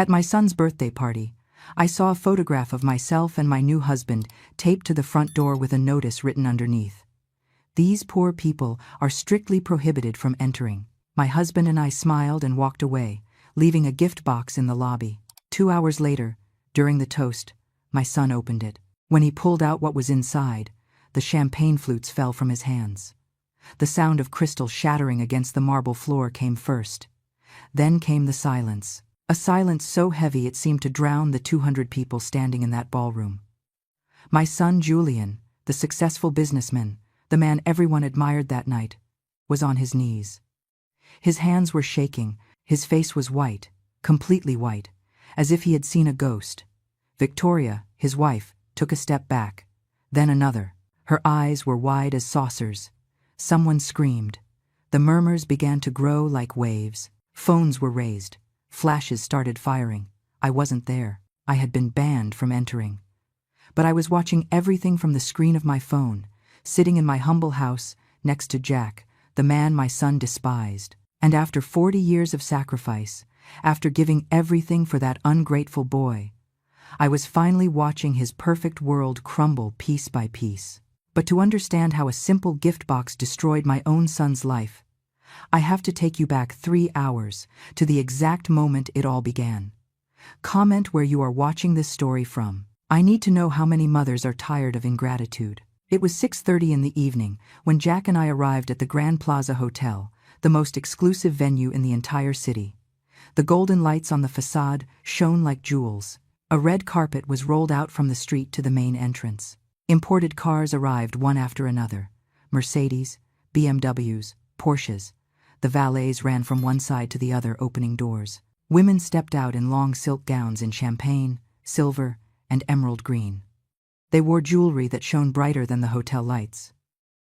At my son's birthday party, I saw a photograph of myself and my new husband taped to the front door with a notice written underneath. These poor people are strictly prohibited from entering. My husband and I smiled and walked away, leaving a gift box in the lobby. 2 hours later, during the toast, my son opened it. When he pulled out what was inside, the champagne flutes fell from his hands. The sound of crystal shattering against the marble floor came first. Then came the silence. A silence so heavy it seemed to drown the 200 people standing in that ballroom. My son Julian, the successful businessman, the man everyone admired that night, was on his knees. His hands were shaking, his face was white, completely white, as if he had seen a ghost. Victoria, his wife, took a step back, then another. Her eyes were wide as saucers. Someone screamed. The murmurs began to grow like waves. Phones were raised. Flashes started firing. I wasn't there. I had been banned from entering. But I was watching everything from the screen of my phone, sitting in my humble house next to Jack, the man my son despised. And after 40 years of sacrifice, after giving everything for that ungrateful boy, I was finally watching his perfect world crumble piece by piece. But to understand how a simple gift box destroyed my own son's life, I have to take you back 3 hours to the exact moment it all began. Comment where you are watching this story from. I need to know how many mothers are tired of ingratitude. It was 6:30 in the evening when Jack and I arrived at the Grand Plaza Hotel, the most exclusive venue in the entire city. The golden lights on the facade shone like jewels. A red carpet was rolled out from the street to the main entrance. Imported cars arrived one after another. Mercedes, BMWs, Porsches. The valets ran from one side to the other, opening doors. Women stepped out in long silk gowns in champagne, silver, and emerald green. They wore jewelry that shone brighter than the hotel lights.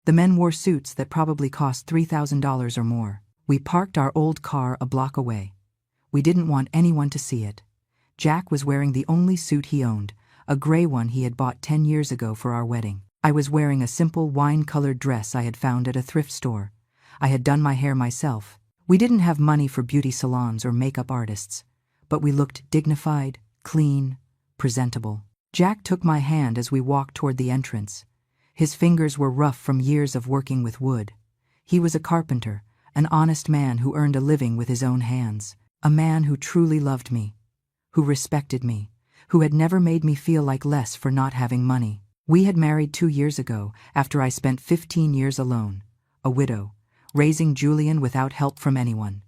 The men wore suits that probably cost $3,000 or more. We parked our old car a block away. We didn't want anyone to see it. Jack was wearing the only suit he owned, a gray one he had bought 10 years ago for our wedding. I was wearing a simple wine-colored dress I had found at a thrift store. I had done my hair myself. We didn't have money for beauty salons or makeup artists, but we looked dignified, clean, presentable. Jack took my hand as we walked toward the entrance. His fingers were rough from years of working with wood. He was a carpenter, an honest man who earned a living with his own hands, a man who truly loved me, who respected me, who had never made me feel like less for not having money. We had married 2 years ago after I spent 15 years alone, a widow, raising Julian without help from anyone.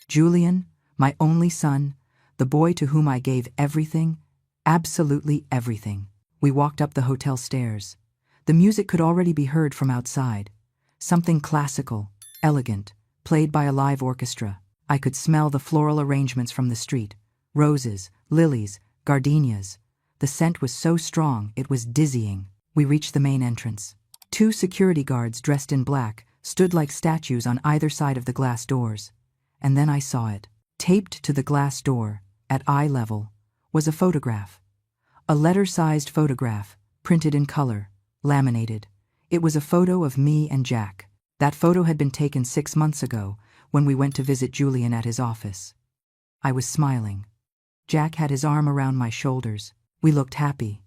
Julian, my only son, the boy to whom I gave everything, absolutely everything. We walked up the hotel stairs. The music could already be heard from outside. Something classical, elegant, played by a live orchestra. I could smell the floral arrangements from the street. Roses, lilies, gardenias. The scent was so strong it was dizzying. We reached the main entrance. 2 security guards dressed in black stood like statues on either side of the glass doors. And then I saw it. Taped to the glass door, at eye level, was a photograph. A letter-sized photograph, printed in color, laminated. It was a photo of me and Jack. That photo had been taken 6 months ago when we went to visit Julian at his office. I was smiling. Jack had his arm around my shoulders. We looked happy.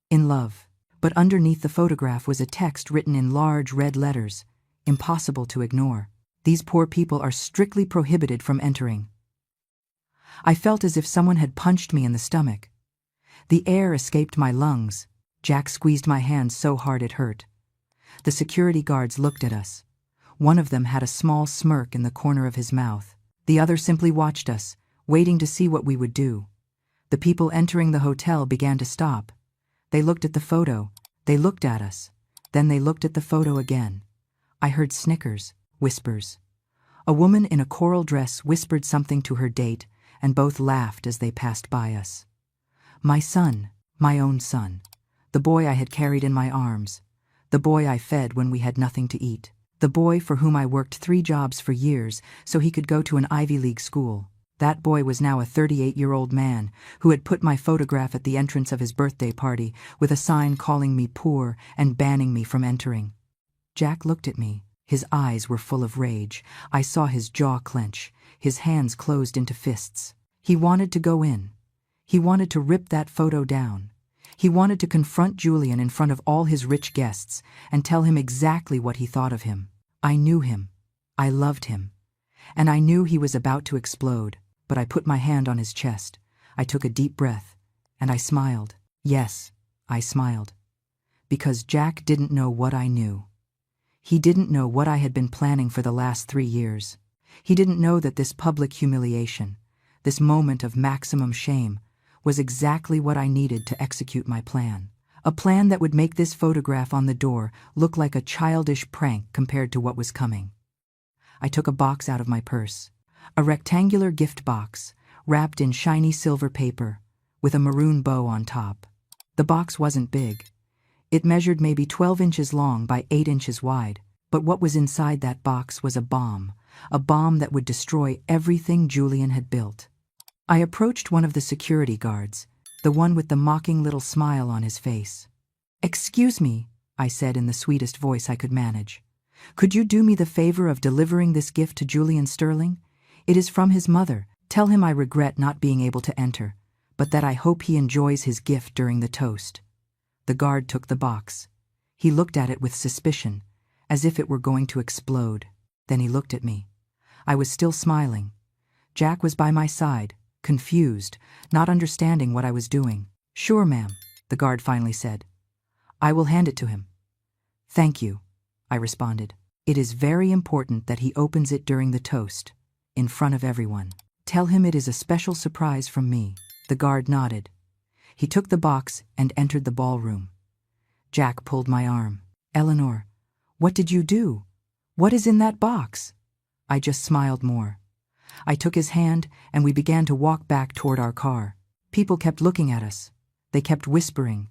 In love. But underneath the photograph was a text written in large red letters, impossible to ignore. These poor people are strictly prohibited from entering. I felt as if someone had punched me in the stomach. The air escaped my lungs. Jack squeezed my hand so hard it hurt. The security guards looked at us. One of them had a small smirk in the corner of his mouth. The other simply watched us, waiting to see what we would do. The people entering the hotel began to stop. They looked at the photo. They looked at us. Then they looked at the photo again. I heard snickers, whispers. A woman in a coral dress whispered something to her date, and both laughed as they passed by us. My son, my own son, the boy I had carried in my arms, the boy I fed when we had nothing to eat, the boy for whom I worked 3 jobs for years so he could go to an Ivy League school. That boy was now a 38-year-old man who had put my photograph at the entrance of his birthday party with a sign calling me poor and banning me from entering. Jack looked at me. His eyes were full of rage. I saw his jaw clench. His hands closed into fists. He wanted to go in. He wanted to rip that photo down. He wanted to confront Julian in front of all his rich guests and tell him exactly what he thought of him. I knew him. I loved him. And I knew he was about to explode, but I put my hand on his chest. I took a deep breath, and I smiled. Yes, I smiled. Because Jack didn't know what I knew. He didn't know what I had been planning for the last 3 years. He didn't know that this public humiliation, this moment of maximum shame, was exactly what I needed to execute my plan. A plan that would make this photograph on the door look like a childish prank compared to what was coming. I took a box out of my purse, a rectangular gift box, wrapped in shiny silver paper, with a maroon bow on top. The box wasn't big. It measured maybe 12 inches long by 8 inches wide, but what was inside that box was a bomb that would destroy everything Julian had built. I approached one of the security guards, the one with the mocking little smile on his face. "Excuse me," I said in the sweetest voice I could manage. "Could you do me the favor of delivering this gift to Julian Sterling? It is from his mother. Tell him I regret not being able to enter, but that I hope he enjoys his gift during the toast." The guard took the box. He looked at it with suspicion, as if it were going to explode. Then he looked at me. I was still smiling. Jack was by my side, confused, not understanding what I was doing. "Sure, ma'am," the guard finally said. "I will hand it to him." "Thank you," I responded. "It is very important that he opens it during the toast, in front of everyone. Tell him it is a special surprise from me." The guard nodded. He took the box and entered the ballroom. Jack pulled my arm. "Eleanor, what did you do? What is in that box?" I just smiled more. I took his hand and we began to walk back toward our car. People kept looking at us. They kept whispering.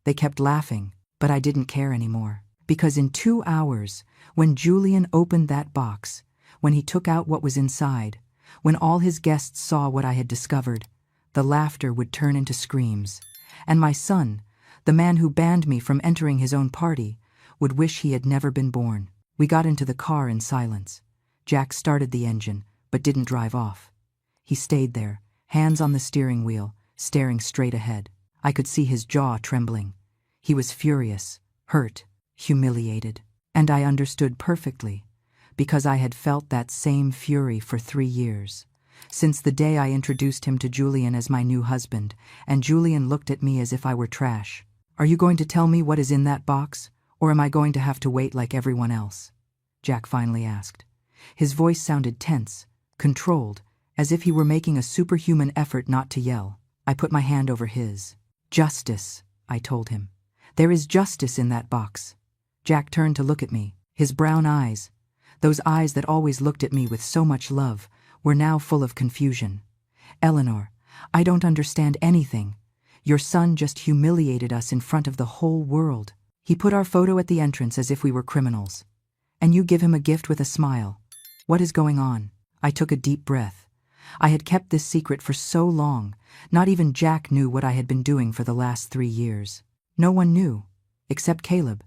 They kept laughing, but I didn't care anymore. Because in 2 hours, when Julian opened that box, when he took out what was inside, when all his guests saw what I had discovered, the laughter would turn into screams. And my son, the man who banned me from entering his own party, would wish he had never been born. We got into the car in silence. Jack started the engine, but didn't drive off. He stayed there, hands on the steering wheel, staring straight ahead. I could see his jaw trembling. He was furious, hurt, humiliated. And I understood perfectly, because I had felt that same fury for 3 years. Since the day I introduced him to Julian as my new husband, and Julian looked at me as if I were trash. "Are you going to tell me what is in that box, or am I going to have to wait like everyone else?" Jack finally asked. His voice sounded tense, controlled, as if he were making a superhuman effort not to yell. I put my hand over his. "Justice," I told him. "There is justice in that box." Jack turned to look at me. His brown eyes, those eyes that always looked at me with so much love, were now full of confusion. "Eleanor, I don't understand anything. Your son just humiliated us in front of the whole world. He put our photo at the entrance as if we were criminals. And you give him a gift with a smile. What is going on?" I took a deep breath. I had kept this secret for so long. Not even Jack knew what I had been doing for the last 3 years. No one knew, except Caleb.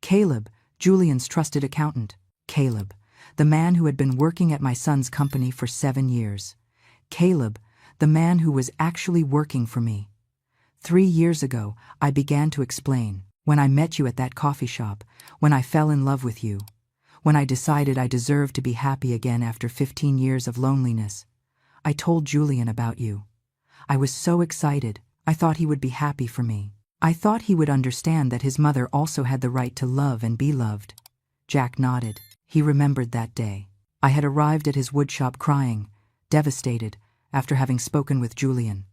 Caleb, Julian's trusted accountant. Caleb, the man who had been working at my son's company for 7 years. Caleb, the man who was actually working for me. 3 years ago, I began to explain. When I met you at that coffee shop, when I fell in love with you, when I decided I deserved to be happy again after 15 years of loneliness, I told Julian about you. I was so excited. I thought he would be happy for me. I thought he would understand that his mother also had the right to love and be loved. Jack nodded. He remembered that day. I had arrived at his woodshop crying, devastated, after having spoken with Julian.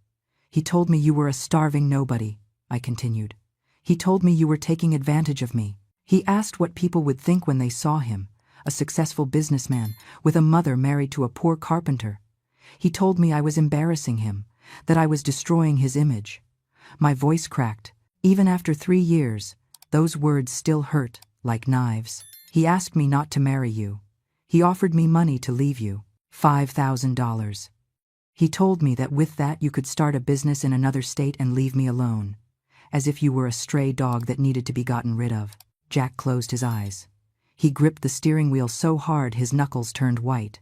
"He told me you were a starving nobody," I continued. "He told me you were taking advantage of me. He asked what people would think when they saw him, a successful businessman with a mother married to a poor carpenter. He told me I was embarrassing him, that I was destroying his image." My voice cracked. Even after 3 years, those words still hurt, like knives. "He asked me not to marry you. He offered me money to leave you, $5,000. He told me that with that you could start a business in another state and leave me alone, as if you were a stray dog that needed to be gotten rid of." Jack closed his eyes. He gripped the steering wheel so hard his knuckles turned white.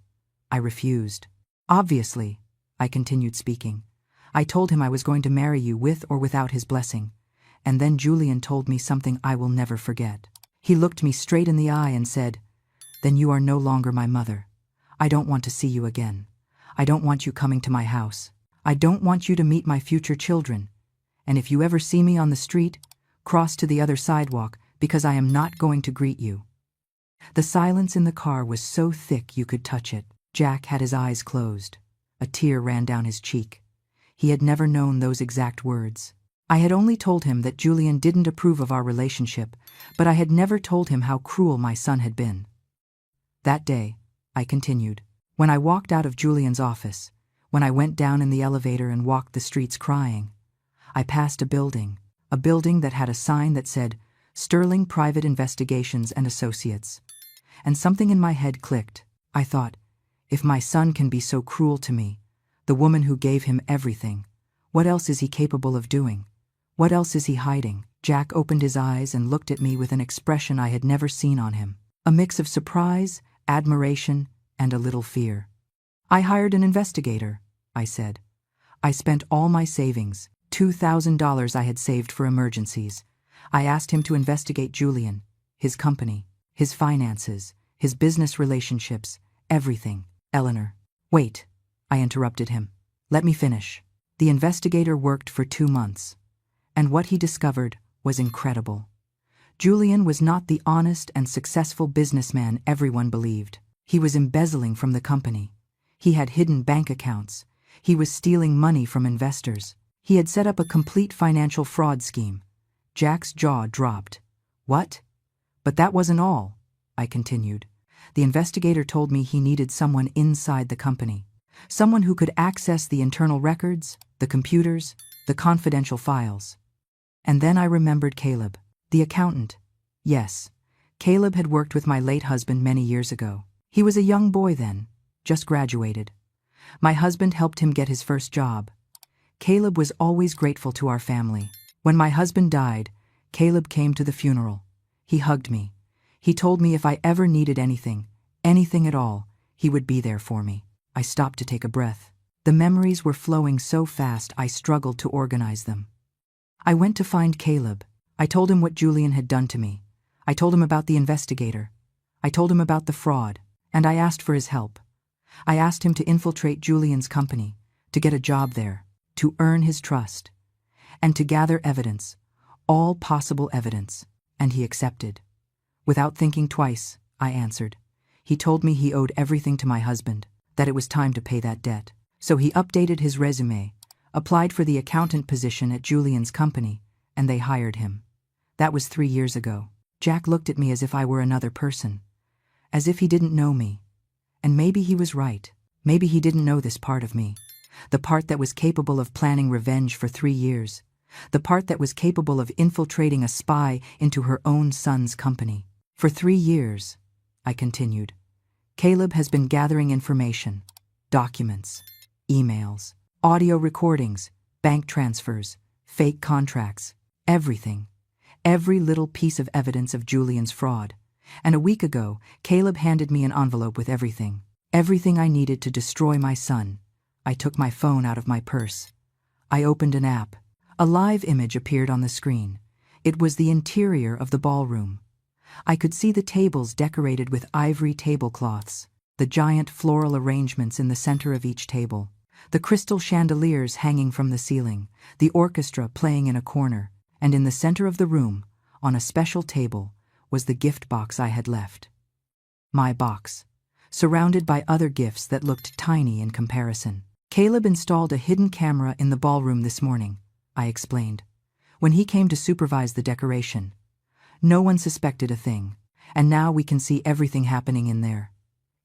I refused. "Obviously," I continued speaking. I told him I was going to marry you with or without his blessing. And then Julian told me something I will never forget. He looked me straight in the eye and said, "Then you are no longer my mother. I don't want to see you again. I don't want you coming to my house. I don't want you to meet my future children. And if you ever see me on the street, cross to the other sidewalk because I am not going to greet you." The silence in the car was so thick you could touch it. Jack had his eyes closed. A tear ran down his cheek. He had never known those exact words. I had only told him that Julian didn't approve of our relationship, but I had never told him how cruel my son had been. That day, I continued, when I walked out of Julian's office, when I went down in the elevator and walked the streets crying, I passed a building that had a sign that said, "Sterling Private Investigations and Associates." And something in my head clicked. I thought, if my son can be so cruel to me, the woman who gave him everything, what else is he capable of doing? What else is he hiding? Jack opened his eyes and looked at me with an expression I had never seen on him, a mix of surprise, admiration, and a little fear. "I hired an investigator," I said. "I spent all my savings, $2,000 I had saved for emergencies. I asked him to investigate Julian, his company, his finances, his business relationships, everything." "Eleanor." "Wait," I interrupted him. "Let me finish." The investigator worked for 2 months, and what he discovered was incredible. Julian was not the honest and successful businessman everyone believed. He was embezzling from the company. He had hidden bank accounts. He was stealing money from investors. He had set up a complete financial fraud scheme. Jack's jaw dropped. "What?" "But that wasn't all," I continued. "The investigator told me he needed someone inside the company. Someone who could access the internal records, the computers, the confidential files." And then I remembered Caleb, the accountant. Yes, Caleb had worked with my late husband many years ago. He was a young boy then, just graduated. My husband helped him get his first job. Caleb was always grateful to our family. When my husband died, Caleb came to the funeral. He hugged me. He told me if I ever needed anything at all, he would be there for me. I stopped to take a breath. The memories were flowing so fast I struggled to organize them. I went to find Caleb. I told him what Julian had done to me. I told him about the investigator. I told him about the fraud, and I asked for his help. I asked him to infiltrate Julian's company, to get a job there, to earn his trust, and to gather evidence, all possible evidence, and he accepted. Without thinking twice, I answered. He told me he owed everything to my husband, that it was time to pay that debt. So he updated his resume, applied for the accountant position at Julian's company, and they hired him. That was 3 years ago. Jack looked at me as if I were another person, as if he didn't know me. And maybe he was right. Maybe he didn't know this part of me, the part that was capable of planning revenge for 3 years, the part that was capable of infiltrating a spy into her own son's company. For 3 years, I continued, Caleb has been gathering information, documents, emails, audio recordings, bank transfers, fake contracts, everything. Every little piece of evidence of Julian's fraud. And a week ago, Caleb handed me an envelope with everything. Everything I needed to destroy my son. I took my phone out of my purse. I opened an app. A live image appeared on the screen. It was the interior of the ballroom. I could see the tables decorated with ivory tablecloths, the giant floral arrangements in the center of each table, the crystal chandeliers hanging from the ceiling, the orchestra playing in a corner, and in the center of the room, on a special table, was the gift box I had left. My box, surrounded by other gifts that looked tiny in comparison. Caleb installed a hidden camera in the ballroom this morning, I explained, when he came to supervise the decoration. No one suspected a thing, and now we can see everything happening in there.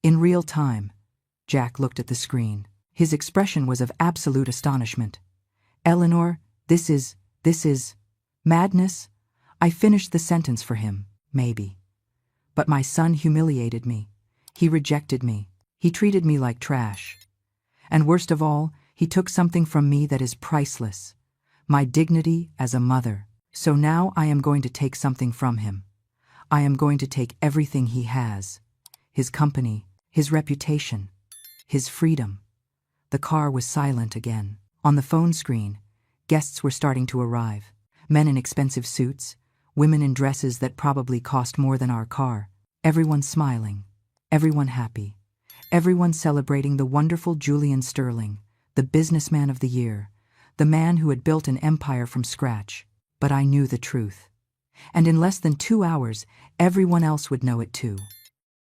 In real time. Jack looked at the screen. His expression was of absolute astonishment. Eleanor, this is madness? I finished the sentence for him, maybe. But my son humiliated me. He rejected me. He treated me like trash. And worst of all, he took something from me that is priceless. My dignity as a mother. So now I am going to take something from him. I am going to take everything he has. His company, his reputation, his freedom. The car was silent again. On the phone screen, guests were starting to arrive. Men in expensive suits, women in dresses that probably cost more than our car. Everyone smiling, everyone happy, everyone celebrating the wonderful Julian Sterling, the businessman of the year, the man who had built an empire from scratch. But I knew the truth. And in less than 2 hours, everyone else would know it too.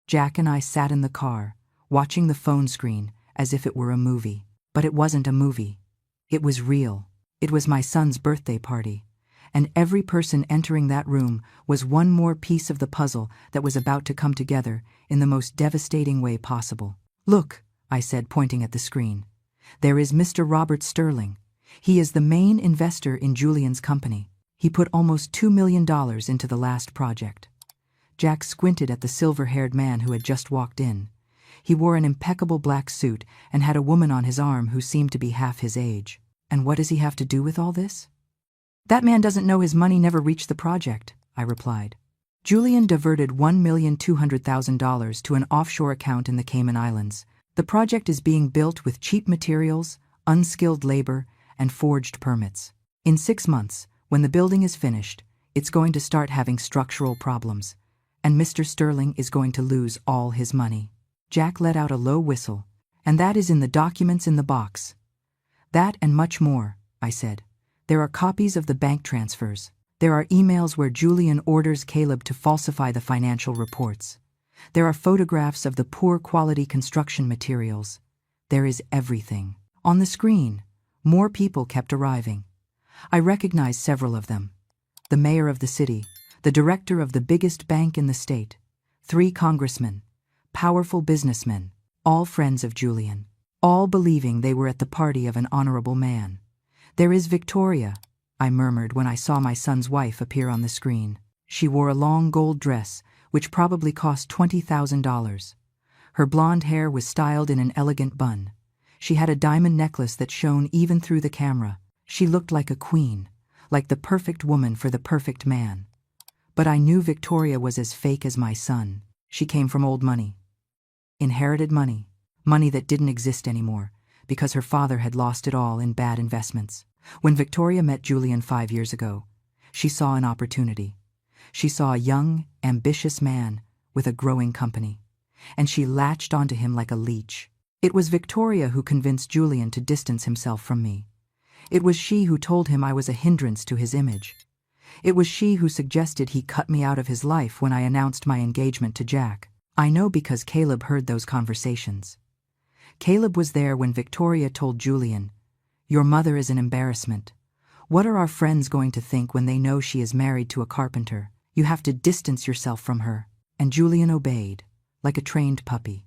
Jack and I sat in the car, watching the phone screen as if it were a movie. But it wasn't a movie. It was real. It was my son's birthday party. And every person entering that room was one more piece of the puzzle that was about to come together in the most devastating way possible. "Look," I said, pointing at the screen. "There is Mr. Robert Sterling. He is the main investor in Julian's company. He put almost $2 million into the last project." Jack squinted at the silver-haired man who had just walked in. He wore an impeccable black suit and had a woman on his arm who seemed to be half his age. "And what does he have to do with all this?" "That man doesn't know his money never reached the project," I replied. "Julian diverted $1,200,000 to an offshore account in the Cayman Islands. The project is being built with cheap materials, unskilled labor, and forged permits. In 6 months, when the building is finished, it's going to start having structural problems, and Mr. Sterling is going to lose all his money." Jack let out a low whistle. "And that is in the documents in the box." "That and much more," I said. "There are copies of the bank transfers. There are emails where Julian orders Caleb to falsify the financial reports. There are photographs of the poor quality construction materials. There is everything." On the screen, more people kept arriving. I recognized several of them. The mayor of the city, the director of the biggest bank in the state, 3 congressmen, powerful businessmen, all friends of Julian, all believing they were at the party of an honorable man. "There is Victoria," I murmured when I saw my son's wife appear on the screen. She wore a long gold dress, which probably cost $20,000. Her blonde hair was styled in an elegant bun. She had a diamond necklace that shone even through the camera. She looked like a queen, like the perfect woman for the perfect man. But I knew Victoria was as fake as my son. She came from old money. Inherited money. Money that didn't exist anymore, because her father had lost it all in bad investments. When Victoria met Julian 5 years ago, she saw an opportunity. She saw a young, ambitious man with a growing company, and she latched onto him like a leech. It was Victoria who convinced Julian to distance himself from me. It was she who told him I was a hindrance to his image. It was she who suggested he cut me out of his life when I announced my engagement to Jack. I know because Caleb heard those conversations. Caleb was there when Victoria told Julian, "Your mother is an embarrassment. What are our friends going to think when they know she is married to a carpenter? You have to distance yourself from her." And Julian obeyed, like a trained puppy.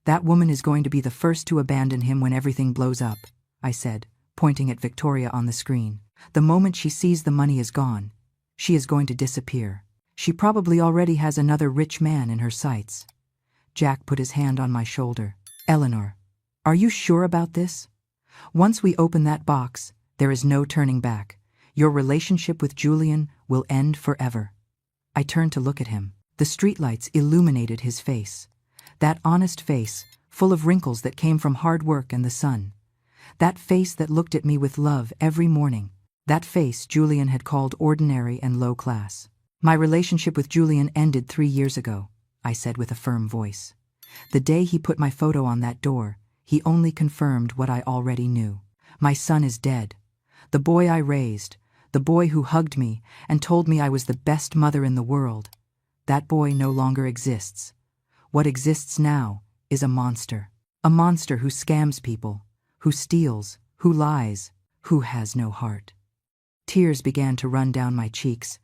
"That woman is going to be the first to abandon him when everything blows up," I said, pointing at Victoria on the screen. "The moment she sees the money is gone, she is going to disappear. She probably already has another rich man in her sights." Jack put his hand on my shoulder. "Eleanor, are you sure about this? Once we open that box, there is no turning back. Your relationship with Julian will end forever." I turned to look at him. The streetlights illuminated his face. That honest face, full of wrinkles that came from hard work and the sun. That face that looked at me with love every morning. That face Julian had called ordinary and low class. "My relationship with Julian ended 3 years ago," I said with a firm voice. "The day he put my photo on that door, he only confirmed what I already knew. My son is dead. The boy I raised, the boy who hugged me and told me I was the best mother in the world. That boy no longer exists. What exists now is a monster. A monster who scams people, who steals, who lies, who has no heart." Tears began to run down my cheeks,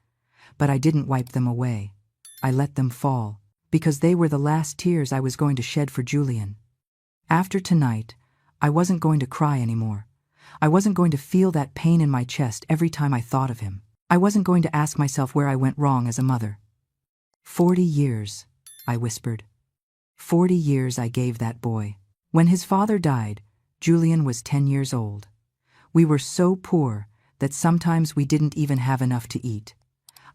but I didn't wipe them away. I let them fall, because they were the last tears I was going to shed for Julian. After tonight, I wasn't going to cry anymore. I wasn't going to feel that pain in my chest every time I thought of him. I wasn't going to ask myself where I went wrong as a mother. 40 years, I whispered. 40 years I gave that boy. When his father died, Julian was 10 years old. We were so poor that sometimes we didn't even have enough to eat.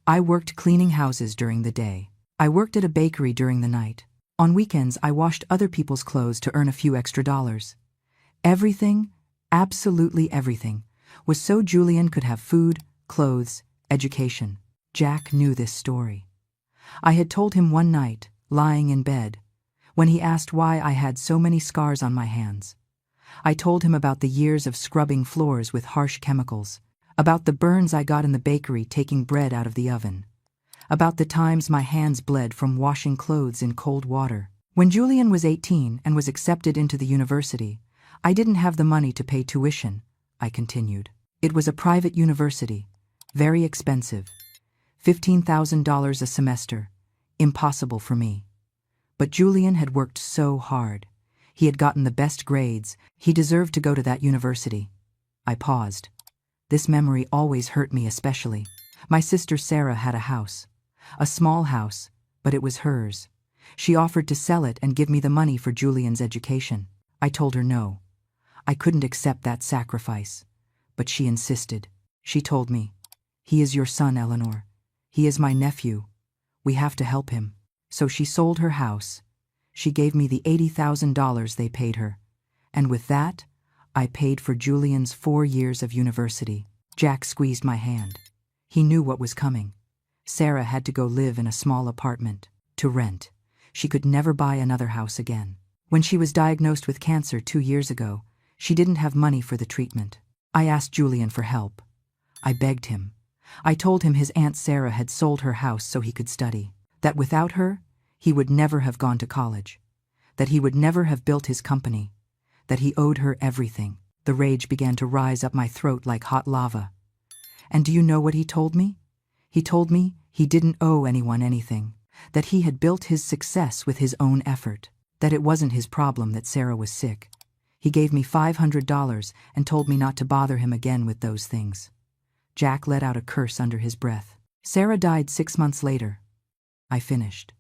I worked cleaning houses during the day. I worked at a bakery during the night. On weekends, I washed other people's clothes to earn a few extra dollars. Everything, absolutely everything, was so Julian could have food, clothes, education. Jack knew this story. I had told him one night, lying in bed, when he asked why I had so many scars on my hands. I told him about the years of scrubbing floors with harsh chemicals, about the burns I got in the bakery taking bread out of the oven, about the times my hands bled from washing clothes in cold water. When Julian was 18 and was accepted into the university, I didn't have the money to pay tuition, I continued. It was a private university, very expensive, $15,000 a semester, impossible for me. But Julian had worked so hard. He had gotten the best grades. He deserved to go to that university. I paused. This memory always hurt me especially. My sister Sarah had a house. A small house, but it was hers. She offered to sell it and give me the money for Julian's education. I told her no. I couldn't accept that sacrifice. But she insisted. She told me, "He is your son, Eleanor. He is my nephew. We have to help him." So she sold her house. She gave me the $80,000 they paid her. And with that, I paid for Julian's 4 years of university. Jack squeezed my hand. He knew what was coming. Sarah had to go live in a small apartment, to rent. She could never buy another house again. When she was diagnosed with cancer 2 years ago, she didn't have money for the treatment. I asked Julian for help. I begged him. I told him his Aunt Sarah had sold her house so he could study. That without her, he would never have gone to college. That he would never have built his company. That he owed her everything. The rage began to rise up my throat like hot lava. And do you know what he told me? He told me he didn't owe anyone anything. That he had built his success with his own effort. That it wasn't his problem that Sarah was sick. He gave me $500 and told me not to bother him again with those things. Jack let out a curse under his breath. Sarah died 6 months later. I finished.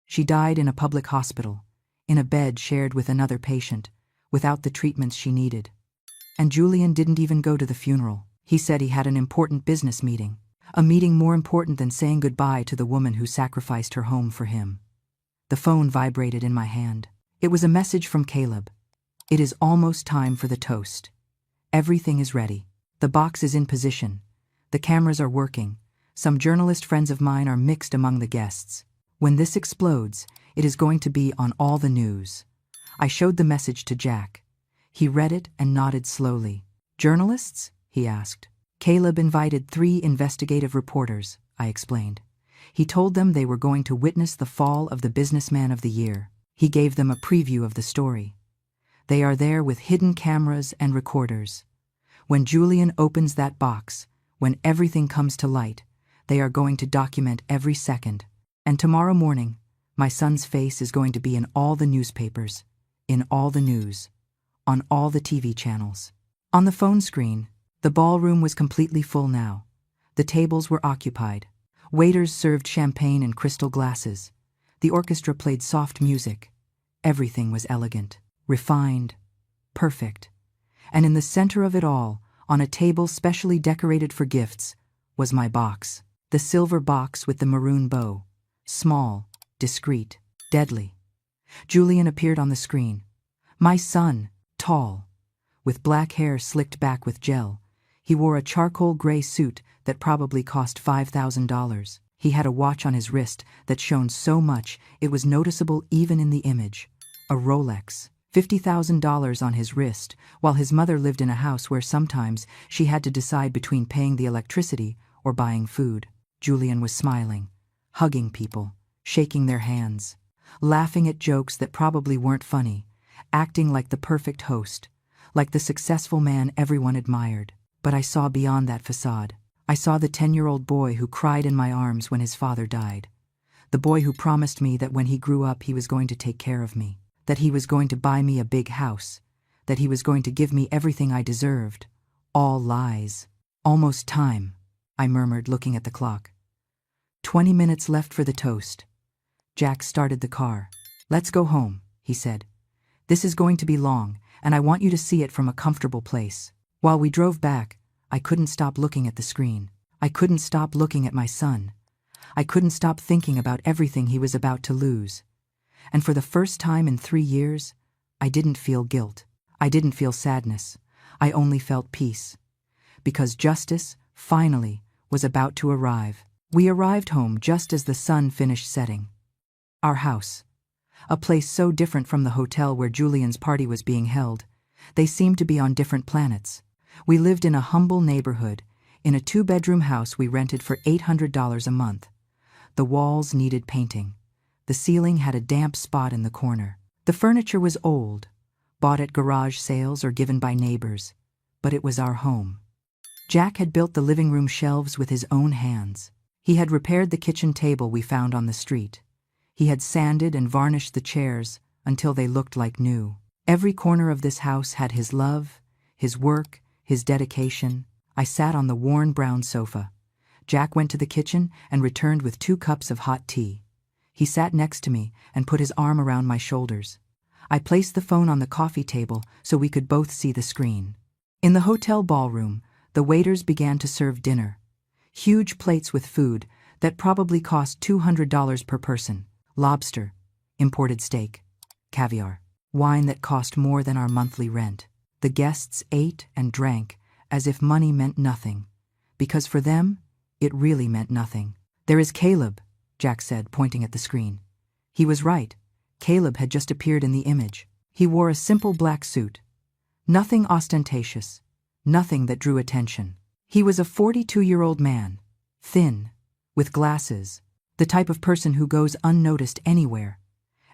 She died in a public hospital, in a bed shared with another patient, without the treatments she needed. And Julian didn't even go to the funeral. He said he had an important business meeting, a meeting more important than saying goodbye to the woman who sacrificed her home for him. The phone vibrated in my hand. It was a message from Caleb. "It is almost time for the toast. Everything is ready. The box is in position. The cameras are working. Some journalist friends of mine are mixed among the guests. When this explodes, it is going to be on all the news." I showed the message to Jack. He read it and nodded slowly. "Journalists?" he asked. "Caleb invited 3 investigative reporters," I explained. He told them they were going to witness the fall of the businessman of the year. He gave them a preview of the story. They are there with hidden cameras and recorders. When Julian opens that box, when everything comes to light, they are going to document every second. And tomorrow morning, my son's face is going to be in all the newspapers, in all the news, on all the TV channels. On the phone screen, the ballroom was completely full now. The tables were occupied. Waiters served champagne in crystal glasses. The orchestra played soft music. Everything was elegant, refined, perfect. And in the center of it all, on a table specially decorated for gifts, was my box. The silver box with the maroon bow. Small, discreet, deadly. Julian appeared on the screen. My son, tall, with black hair slicked back with gel. He wore a charcoal gray suit that probably cost $5,000. He had a watch on his wrist that shone so much it was noticeable even in the image. A Rolex, $50,000 on his wrist, while his mother lived in a house where sometimes she had to decide between paying the electricity or buying food. Julian was smiling, hugging people, shaking their hands, laughing at jokes that probably weren't funny, acting like the perfect host, like the successful man everyone admired. But I saw beyond that facade. I saw the 10-year-old boy who cried in my arms when his father died. The boy who promised me that when he grew up he was going to take care of me, that he was going to buy me a big house, that he was going to give me everything I deserved. All lies. "Almost time," I murmured, looking at the clock. 20 minutes left for the toast. Jack started the car. "Let's go home," he said. "This is going to be long, and I want you to see it from a comfortable place." While we drove back, I couldn't stop looking at the screen. I couldn't stop looking at my son. I couldn't stop thinking about everything he was about to lose. And for the first time in 3 years, I didn't feel guilt. I didn't feel sadness. I only felt peace. Because justice, finally, was about to arrive. We arrived home just as the sun finished setting. Our house. A place so different from the hotel where Julian's party was being held. They seemed to be on different planets. We lived in a humble neighborhood, in a 2-bedroom house we rented for $800 a month. The walls needed painting. The ceiling had a damp spot in the corner. The furniture was old, bought at garage sales or given by neighbors, but it was our home. Jack had built the living room shelves with his own hands. He had repaired the kitchen table we found on the street. He had sanded and varnished the chairs until they looked like new. Every corner of this house had his love, his work, his dedication. I sat on the worn brown sofa. Jack went to the kitchen and returned with 2 cups of hot tea. He sat next to me and put his arm around my shoulders. I placed the phone on the coffee table so we could both see the screen. In the hotel ballroom, the waiters began to serve dinner. Huge plates with food that probably cost $200 per person. Lobster, imported steak, caviar, wine that cost more than our monthly rent. The guests ate and drank as if money meant nothing, because for them, it really meant nothing. "There is Caleb," Jack said, pointing at the screen. He was right. Caleb had just appeared in the image. He wore a simple black suit. Nothing ostentatious, nothing that drew attention. He was a 42-year-old man, thin, with glasses, the type of person who goes unnoticed anywhere.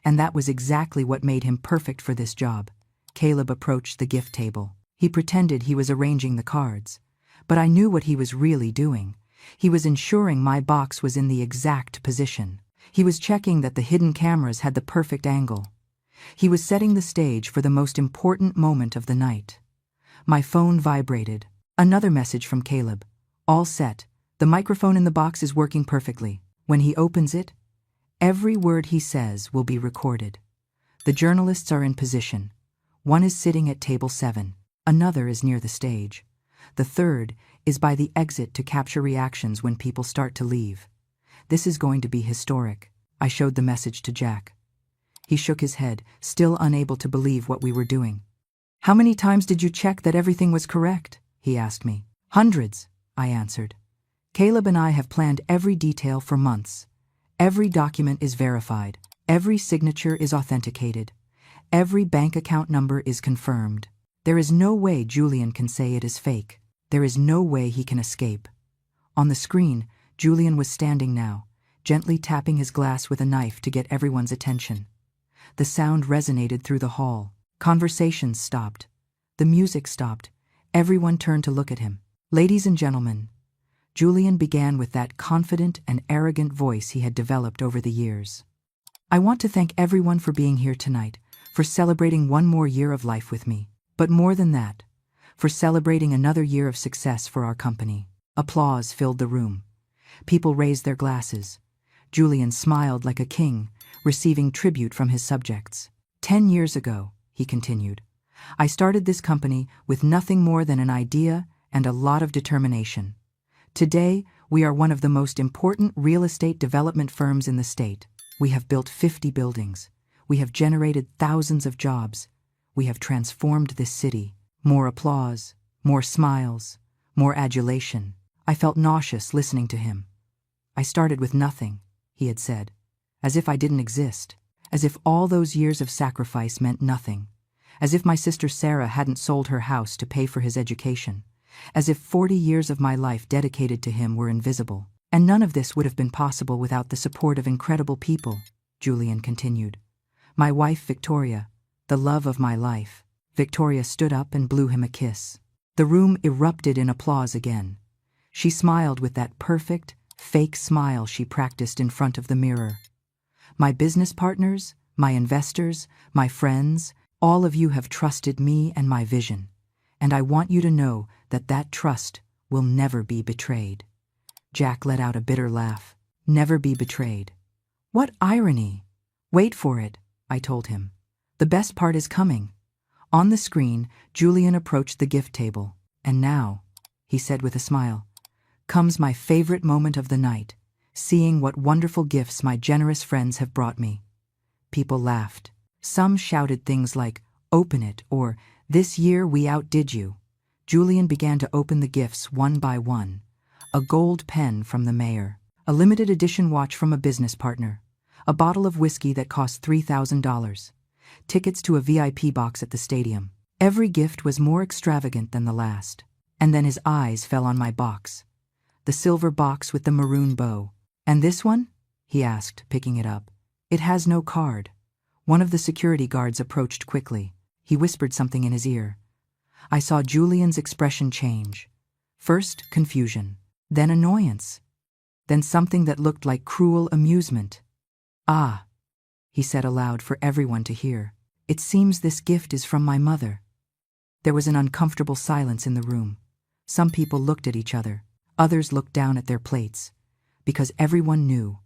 And that was exactly what made him perfect for this job. Caleb approached the gift table. He pretended he was arranging the cards. But I knew what he was really doing. He was ensuring my box was in the exact position. He was checking that the hidden cameras had the perfect angle. He was setting the stage for the most important moment of the night. My phone vibrated. Another message from Caleb. "All set. The microphone in the box is working perfectly. When he opens it, every word he says will be recorded. The journalists are in position. One is sitting at table 7. Another is near the stage. The third is by the exit to capture reactions when people start to leave. This is going to be historic." I showed the message to Jack. He shook his head, still unable to believe what we were doing. "How many times did you check that everything was correct?" he asked me. "Hundreds," I answered. "Caleb and I have planned every detail for months. Every document is verified. Every signature is authenticated. Every bank account number is confirmed. There is no way Julian can say it is fake. There is no way he can escape." On the screen, Julian was standing now, gently tapping his glass with a knife to get everyone's attention. The sound resonated through the hall. Conversations stopped. The music stopped. Everyone turned to look at him. "Ladies and gentlemen," Julian began with that confident and arrogant voice he had developed over the years. "I want to thank everyone for being here tonight, for celebrating one more year of life with me. But more than that, for celebrating another year of success for our company." Applause filled the room. People raised their glasses. Julian smiled like a king, receiving tribute from his subjects. 10 years ago," he continued, "I started this company with nothing more than an idea and a lot of determination. Today, we are one of the most important real estate development firms in the state. We have built 50 buildings. We have generated thousands of jobs. We have transformed this city." More applause, more smiles, more adulation. I felt nauseous listening to him. "I started with nothing," he had said, as if I didn't exist, as if all those years of sacrifice meant nothing, as if my sister Sarah hadn't sold her house to pay for his education, as if 40 years of my life dedicated to him were invisible. "And none of this would have been possible without the support of incredible people," Julian continued. "My wife, Victoria, the love of my life." Victoria stood up and blew him a kiss. The room erupted in applause again. She smiled with that perfect, fake smile she practiced in front of the mirror. "My business partners, my investors, my friends, all of you have trusted me and my vision. And I want you to know that that trust will never be betrayed." Jack let out a bitter laugh. "Never be betrayed. What irony!" "Wait for it," I told him. "The best part is coming." On the screen, Julian approached the gift table. "And now," he said with a smile, "comes my favorite moment of the night, seeing what wonderful gifts my generous friends have brought me." People laughed. Some shouted things like, "Open it," or This year we outdid you. Julian began to open the gifts one by one. A gold pen from the mayor, a limited edition watch from a business partner, a bottle of whiskey that cost $3,000, tickets to a VIP box at the stadium. Every gift was more extravagant than the last. And then his eyes fell on my box. The silver box with the maroon bow. "And this one?" he asked, picking it up. "It has no card." One of the security guards approached quickly. He whispered something in his ear. I saw Julian's expression change. First, confusion. Then annoyance. Then something that looked like cruel amusement. "Ah," he said aloud for everyone to hear. "It seems this gift is from my mother." There was an uncomfortable silence in the room. Some people looked at each other. Others looked down at their plates. Because everyone knew.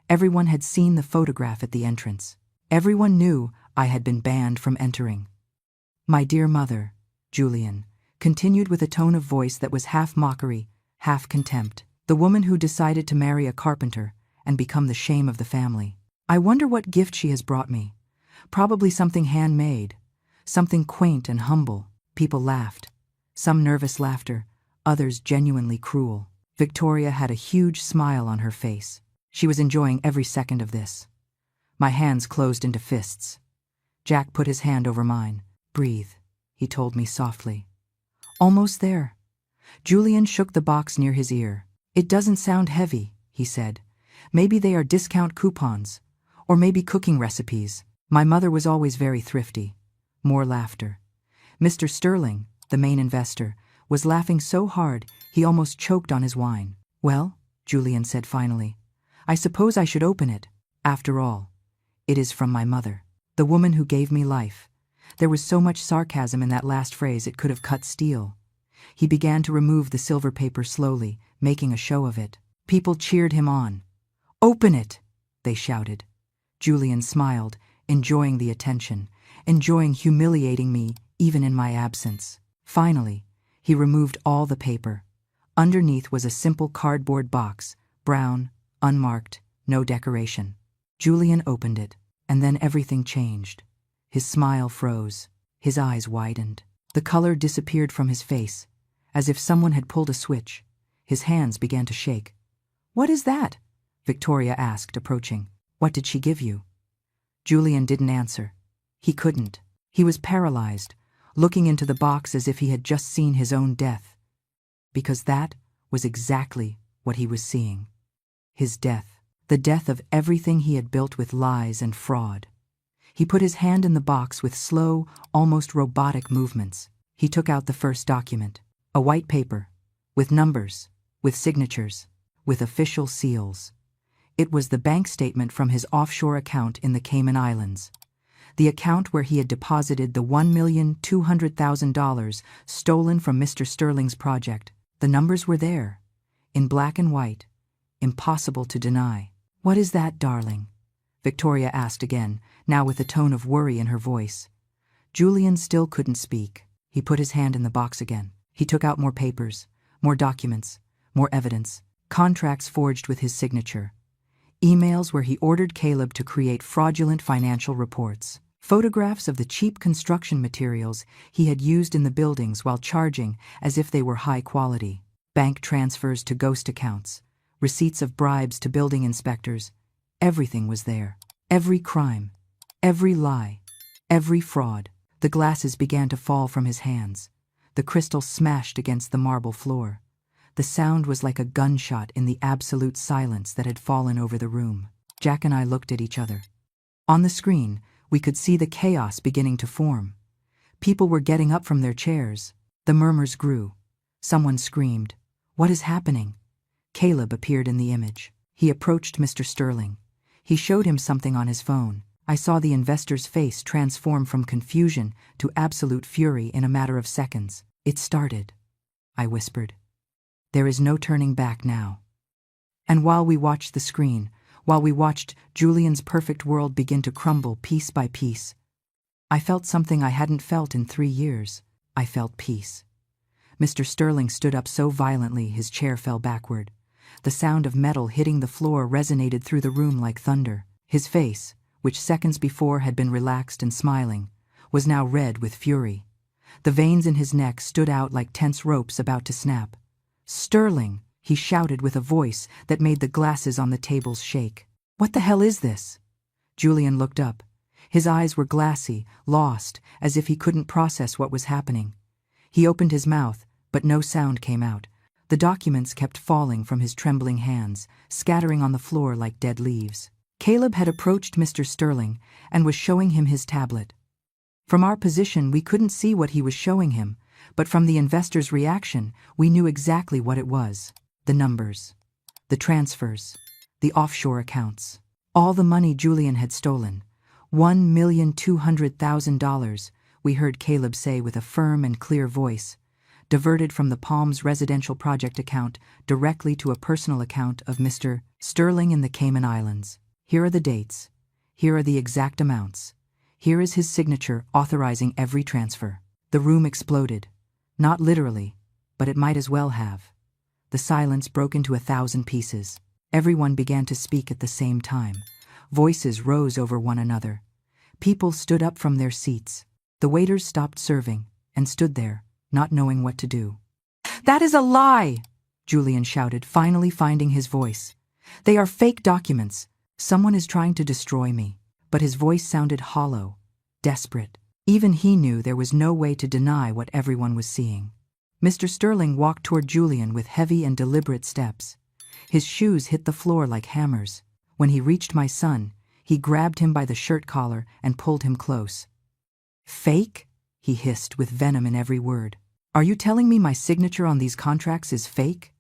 Everyone had seen the photograph at the entrance. Everyone knew I had been banned from entering. "My dear mother," Julian continued with a tone of voice that was half mockery, half contempt, "the woman who decided to marry a carpenter and become the shame of the family. I wonder what gift she has brought me. Probably something handmade, something quaint and humble." People laughed. Some nervous laughter, others genuinely cruel. Victoria had a huge smile on her face. She was enjoying every second of this. My hands closed into fists. Jack put his hand over mine. "Breathe," he told me softly. "Almost there." Julian shook the box near his ear. "It doesn't sound heavy," he said. "Maybe they are discount coupons, or maybe cooking recipes. My mother was always very thrifty." More laughter. Mr. Sterling, the main investor, was laughing so hard he almost choked on his wine. "Well," Julian said finally, "I suppose I should open it. After all, it is from my mother, the woman who gave me life." There was so much sarcasm in that last phrase it could have cut steel. He began to remove the silver paper slowly, making a show of it. People cheered him on. "Open it!" they shouted. Julian smiled, enjoying the attention, enjoying humiliating me even in my absence. Finally, he removed all the paper. Underneath was a simple cardboard box, brown, unmarked, no decoration. Julian opened it, and then everything changed. His smile froze. His eyes widened. The color disappeared from his face, as if someone had pulled a switch. His hands began to shake. "What is that?" Victoria asked, approaching. "What did she give you?" Julian didn't answer. He couldn't. He was paralyzed, looking into the box as if he had just seen his own death. Because that was exactly what he was seeing. His death. The death of everything he had built with lies and fraud. He put his hand in the box with slow, almost robotic movements. He took out the first document. A white paper, with numbers, with signatures, with official seals. It was the bank statement from his offshore account in the Cayman Islands. The account where he had deposited the $1,200,000 stolen from Mr. Sterling's project. The numbers were there, in black and white, impossible to deny. "What is that, darling?" Victoria asked again, now with a tone of worry in her voice. Julian still couldn't speak. He put his hand in the box again. He took out more papers, more documents, more evidence, contracts forged with his signature, emails where he ordered Caleb to create fraudulent financial reports, photographs of the cheap construction materials he had used in the buildings while charging as if they were high quality, bank transfers to ghost accounts, receipts of bribes to building inspectors. Everything was there. Every crime, every lie, every fraud. The glasses began to fall from his hands. The crystal smashed against the marble floor. The sound was like a gunshot in the absolute silence that had fallen over the room. Jack and I looked at each other. On the screen, we could see the chaos beginning to form. People were getting up from their chairs. The murmurs grew. Someone screamed, "What is happening?" Caleb appeared in the image. He approached Mr. Sterling. He showed him something on his phone. I saw the investor's face transform from confusion to absolute fury in a matter of seconds. "It started," I whispered. "There is no turning back now." And while we watched the screen, while we watched Julian's perfect world begin to crumble piece by piece, I felt something I hadn't felt in 3 years. I felt peace. Mr. Sterling stood up so violently his chair fell backward. The sound of metal hitting the floor resonated through the room like thunder. His face, which seconds before had been relaxed and smiling, was now red with fury. The veins in his neck stood out like tense ropes about to snap. "Sterling," he shouted with a voice that made the glasses on the tables shake. "What the hell is this?" Julian looked up. His eyes were glassy, lost, as if he couldn't process what was happening. He opened his mouth, but no sound came out. The documents kept falling from his trembling hands, scattering on the floor like dead leaves. Caleb had approached Mr. Sterling and was showing him his tablet. From our position, we couldn't see what he was showing him, but from the investor's reaction, we knew exactly what it was. The numbers, the transfers, the offshore accounts. All the money Julian had stolen. $1,200,000, we heard Caleb say with a firm and clear voice, diverted from the Palms residential project account directly to a personal account of Mr. Sterling in the Cayman Islands. Here are the dates. Here are the exact amounts. Here is his signature authorizing every transfer. The room exploded. Not literally, but it might as well have. The silence broke into 1,000 pieces. Everyone began to speak at the same time. Voices rose over one another. People stood up from their seats. The waiters stopped serving and stood there, not knowing what to do. "That is a lie!" Julian shouted, finally finding his voice. "They are fake documents. Someone is trying to destroy me." But his voice sounded hollow, desperate. Even he knew there was no way to deny what everyone was seeing. Mr. Sterling walked toward Julian with heavy and deliberate steps. His shoes hit the floor like hammers. When he reached my son, he grabbed him by the shirt collar and pulled him close. "Fake?" he hissed with venom in every word. "Are you telling me my signature on these contracts is fake?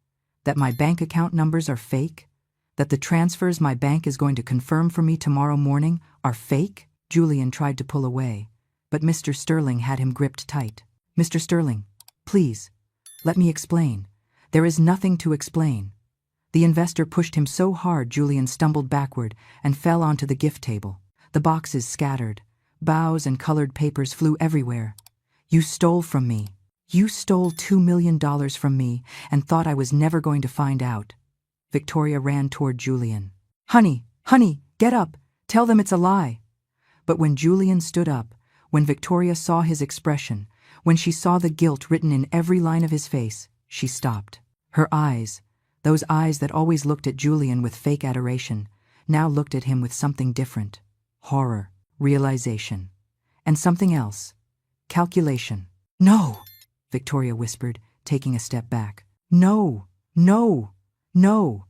That my bank account numbers are fake? That the transfers my bank is going to confirm for me tomorrow morning are fake?" Julian tried to pull away, but Mr. Sterling had him gripped tight. "Mr. Sterling, please, let me explain. There is nothing to explain." The investor pushed him so hard Julian stumbled backward and fell onto the gift table. The boxes scattered. Bows and colored papers flew everywhere. "You stole from me. You stole $2 million from me and thought I was never going to find out." Victoria ran toward Julian. Honey, get up. Tell them it's a lie." But when Julian stood up, when Victoria saw his expression, when she saw the guilt written in every line of his face, she stopped. Her eyes, those eyes that always looked at Julian with fake adoration, now looked at him with something different. Horror, realization, and something else. Calculation. "No," Victoria whispered, taking a step back. "No, no, no."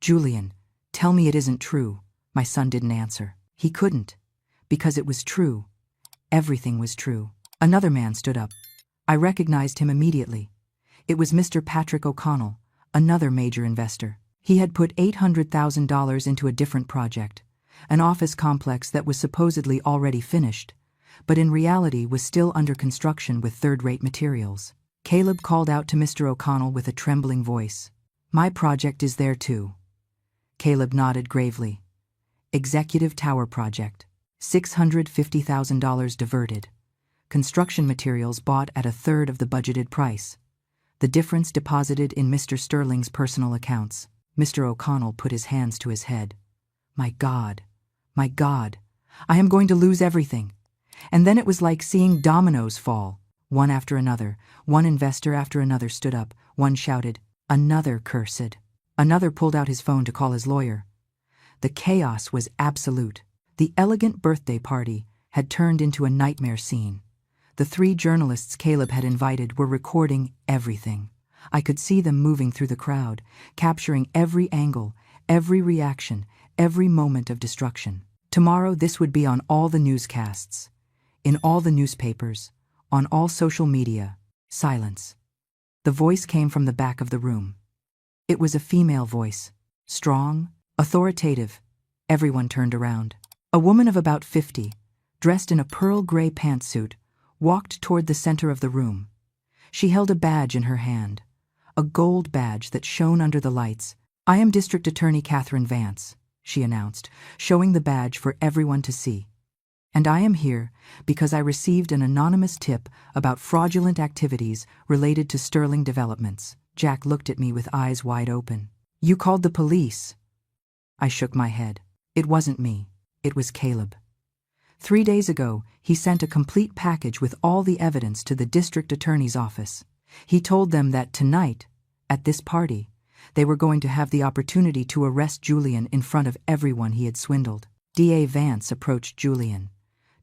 "Julian, tell me it isn't true." My son didn't answer. He couldn't, because it was true. Everything was true. Another man stood up. I recognized him immediately. It was Mr. Patrick O'Connell, another major investor. He had put $800,000 into a different project, an office complex that was supposedly already finished, but in reality was still under construction with third-rate materials. Caleb called out to Mr. O'Connell with a trembling voice. "My project is there too." Caleb nodded gravely. Executive Tower Project. $650,000 diverted. Construction materials bought at 1/3 of the budgeted price. The difference deposited in Mr. Sterling's personal accounts. Mr. O'Connell put his hands to his head. My God, I am going to lose everything." And then it was like seeing dominoes fall. One after another, one investor after another stood up. One shouted, "Another cursed." Another pulled out his phone to call his lawyer. The chaos was absolute. The elegant birthday party had turned into a nightmare scene. The 3 journalists Caleb had invited were recording everything. I could see them moving through the crowd, capturing every angle, every reaction, every moment of destruction. Tomorrow this would be on all the newscasts, in all the newspapers, on all social media. Silence. The voice came from the back of the room. It was a female voice, strong, authoritative. Everyone turned around. A woman of about 50, dressed in a pearl gray pantsuit, walked toward the center of the room. She held a badge in her hand, a gold badge that shone under the lights. "I am District Attorney Catherine Vance," she announced, showing the badge for everyone to see. "And I am here because I received an anonymous tip about fraudulent activities related to Sterling Developments." Jack looked at me with eyes wide open. "You called the police?" I shook my head. It wasn't me. It was Caleb. 3 days ago, he sent a complete package with all the evidence to the district attorney's office. He told them that tonight, at this party, they were going to have the opportunity to arrest Julian in front of everyone he had swindled. DA Vance approached Julian.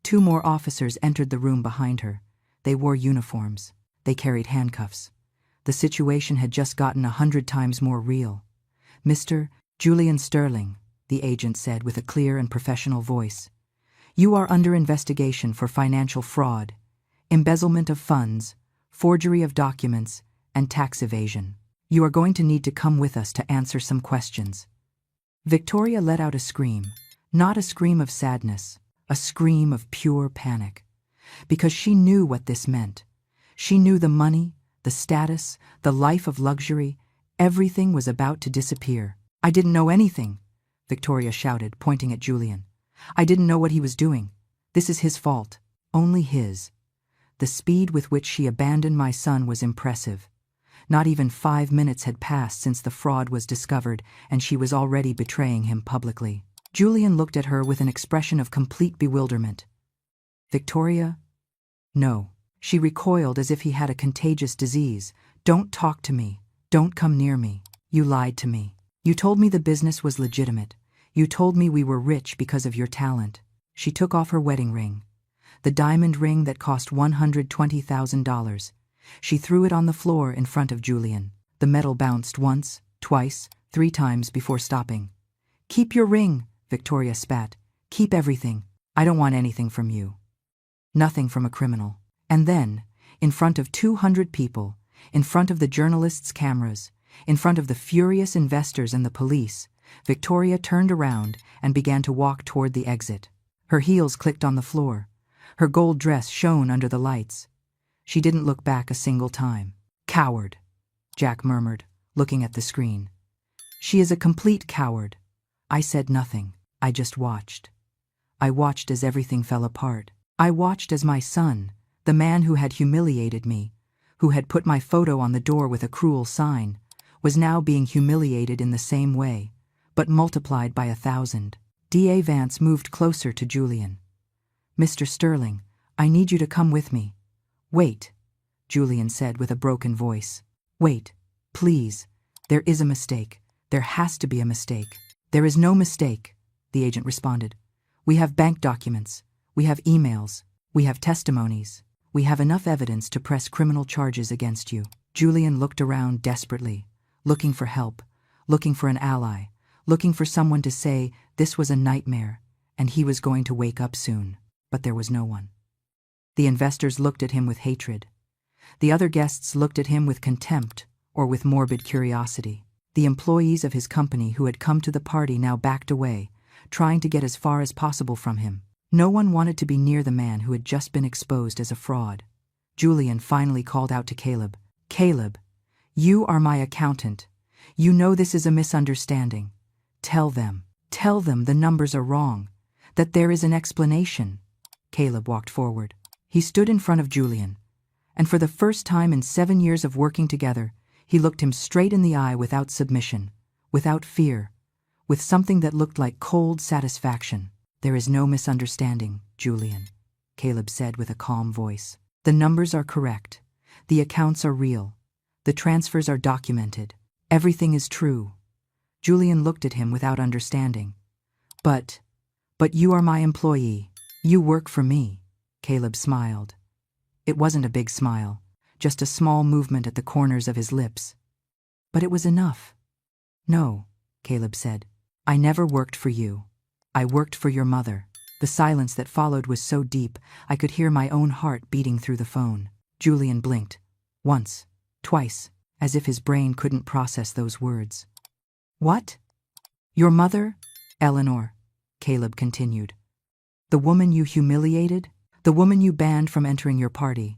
2 more officers entered the room behind her. They wore uniforms. They carried handcuffs. The situation had just gotten 100 times more real. "Mr. Julian Sterling," the agent said with a clear and professional voice, "you are under investigation for financial fraud, embezzlement of funds, forgery of documents, and tax evasion. You are going to need to come with us to answer some questions." Victoria let out a scream, not a scream of sadness, a scream of pure panic. Because she knew what this meant. She knew the money, the status, the life of luxury, everything was about to disappear. "I didn't know anything," Victoria shouted, pointing at Julian. "I didn't know what he was doing. This is his fault. Only his." The speed with which she abandoned my son was impressive. Not even 5 minutes had passed since the fraud was discovered, and she was already betraying him publicly. Julian looked at her with an expression of complete bewilderment. "Victoria?" "No." She recoiled as if he had a contagious disease. "Don't talk to me. Don't come near me. You lied to me. You told me the business was legitimate. You told me we were rich because of your talent." She took off her wedding ring, the diamond ring that cost $120,000. She threw it on the floor in front of Julian. The metal bounced once, twice, 3 times before stopping. "Keep your ring," Victoria spat. "Keep everything. I don't want anything from you. Nothing from a criminal." And then, in front of 200 people, in front of the journalists' cameras, in front of the furious investors and the police, Victoria turned around and began to walk toward the exit. Her heels clicked on the floor. Her gold dress shone under the lights. She didn't look back a single time. "Coward," Jack murmured, looking at the screen. "She is a complete coward." I said nothing. I just watched. I watched as everything fell apart. I watched as my son, the man who had humiliated me, who had put my photo on the door with a cruel sign, was now being humiliated in the same way, but multiplied by 1,000. DA Vance moved closer to Julian. "Mr. Sterling, I need you to come with me." "Wait," Julian said with a broken voice. "Wait, please. There is a mistake. There has to be a mistake." "There is no mistake," the agent responded. "We have bank documents. We have emails. We have testimonies. We have enough evidence to press criminal charges against you." Julian looked around desperately, looking for help, looking for an ally, looking for someone to say this was a nightmare and he was going to wake up soon. But there was no one. The investors looked at him with hatred. The other guests looked at him with contempt or with morbid curiosity. The employees of his company who had come to the party now backed away, trying to get as far as possible from him. No one wanted to be near the man who had just been exposed as a fraud. Julian finally called out to Caleb. "Caleb, you are my accountant. You know this is a misunderstanding. Tell them the numbers are wrong, that there is an explanation." Caleb walked forward. He stood in front of Julian, and for the first time in 7 years of working together, he looked him straight in the eye without submission, without fear, with something that looked like cold satisfaction. "There is no misunderstanding, Julian," Caleb said with a calm voice. "The numbers are correct. The accounts are real. The transfers are documented. Everything is true." Julian looked at him without understanding. But you are my employee. You work for me." Caleb smiled. It wasn't a big smile, just a small movement at the corners of his lips. But it was enough. "No," Caleb said. "I never worked for you. I worked for your mother." The silence that followed was so deep, I could hear my own heart beating through the phone. Julian blinked. Once, twice, as if his brain couldn't process those words. "What? Your mother, Eleanor," Caleb continued. "The woman you humiliated? The woman you banned from entering your party?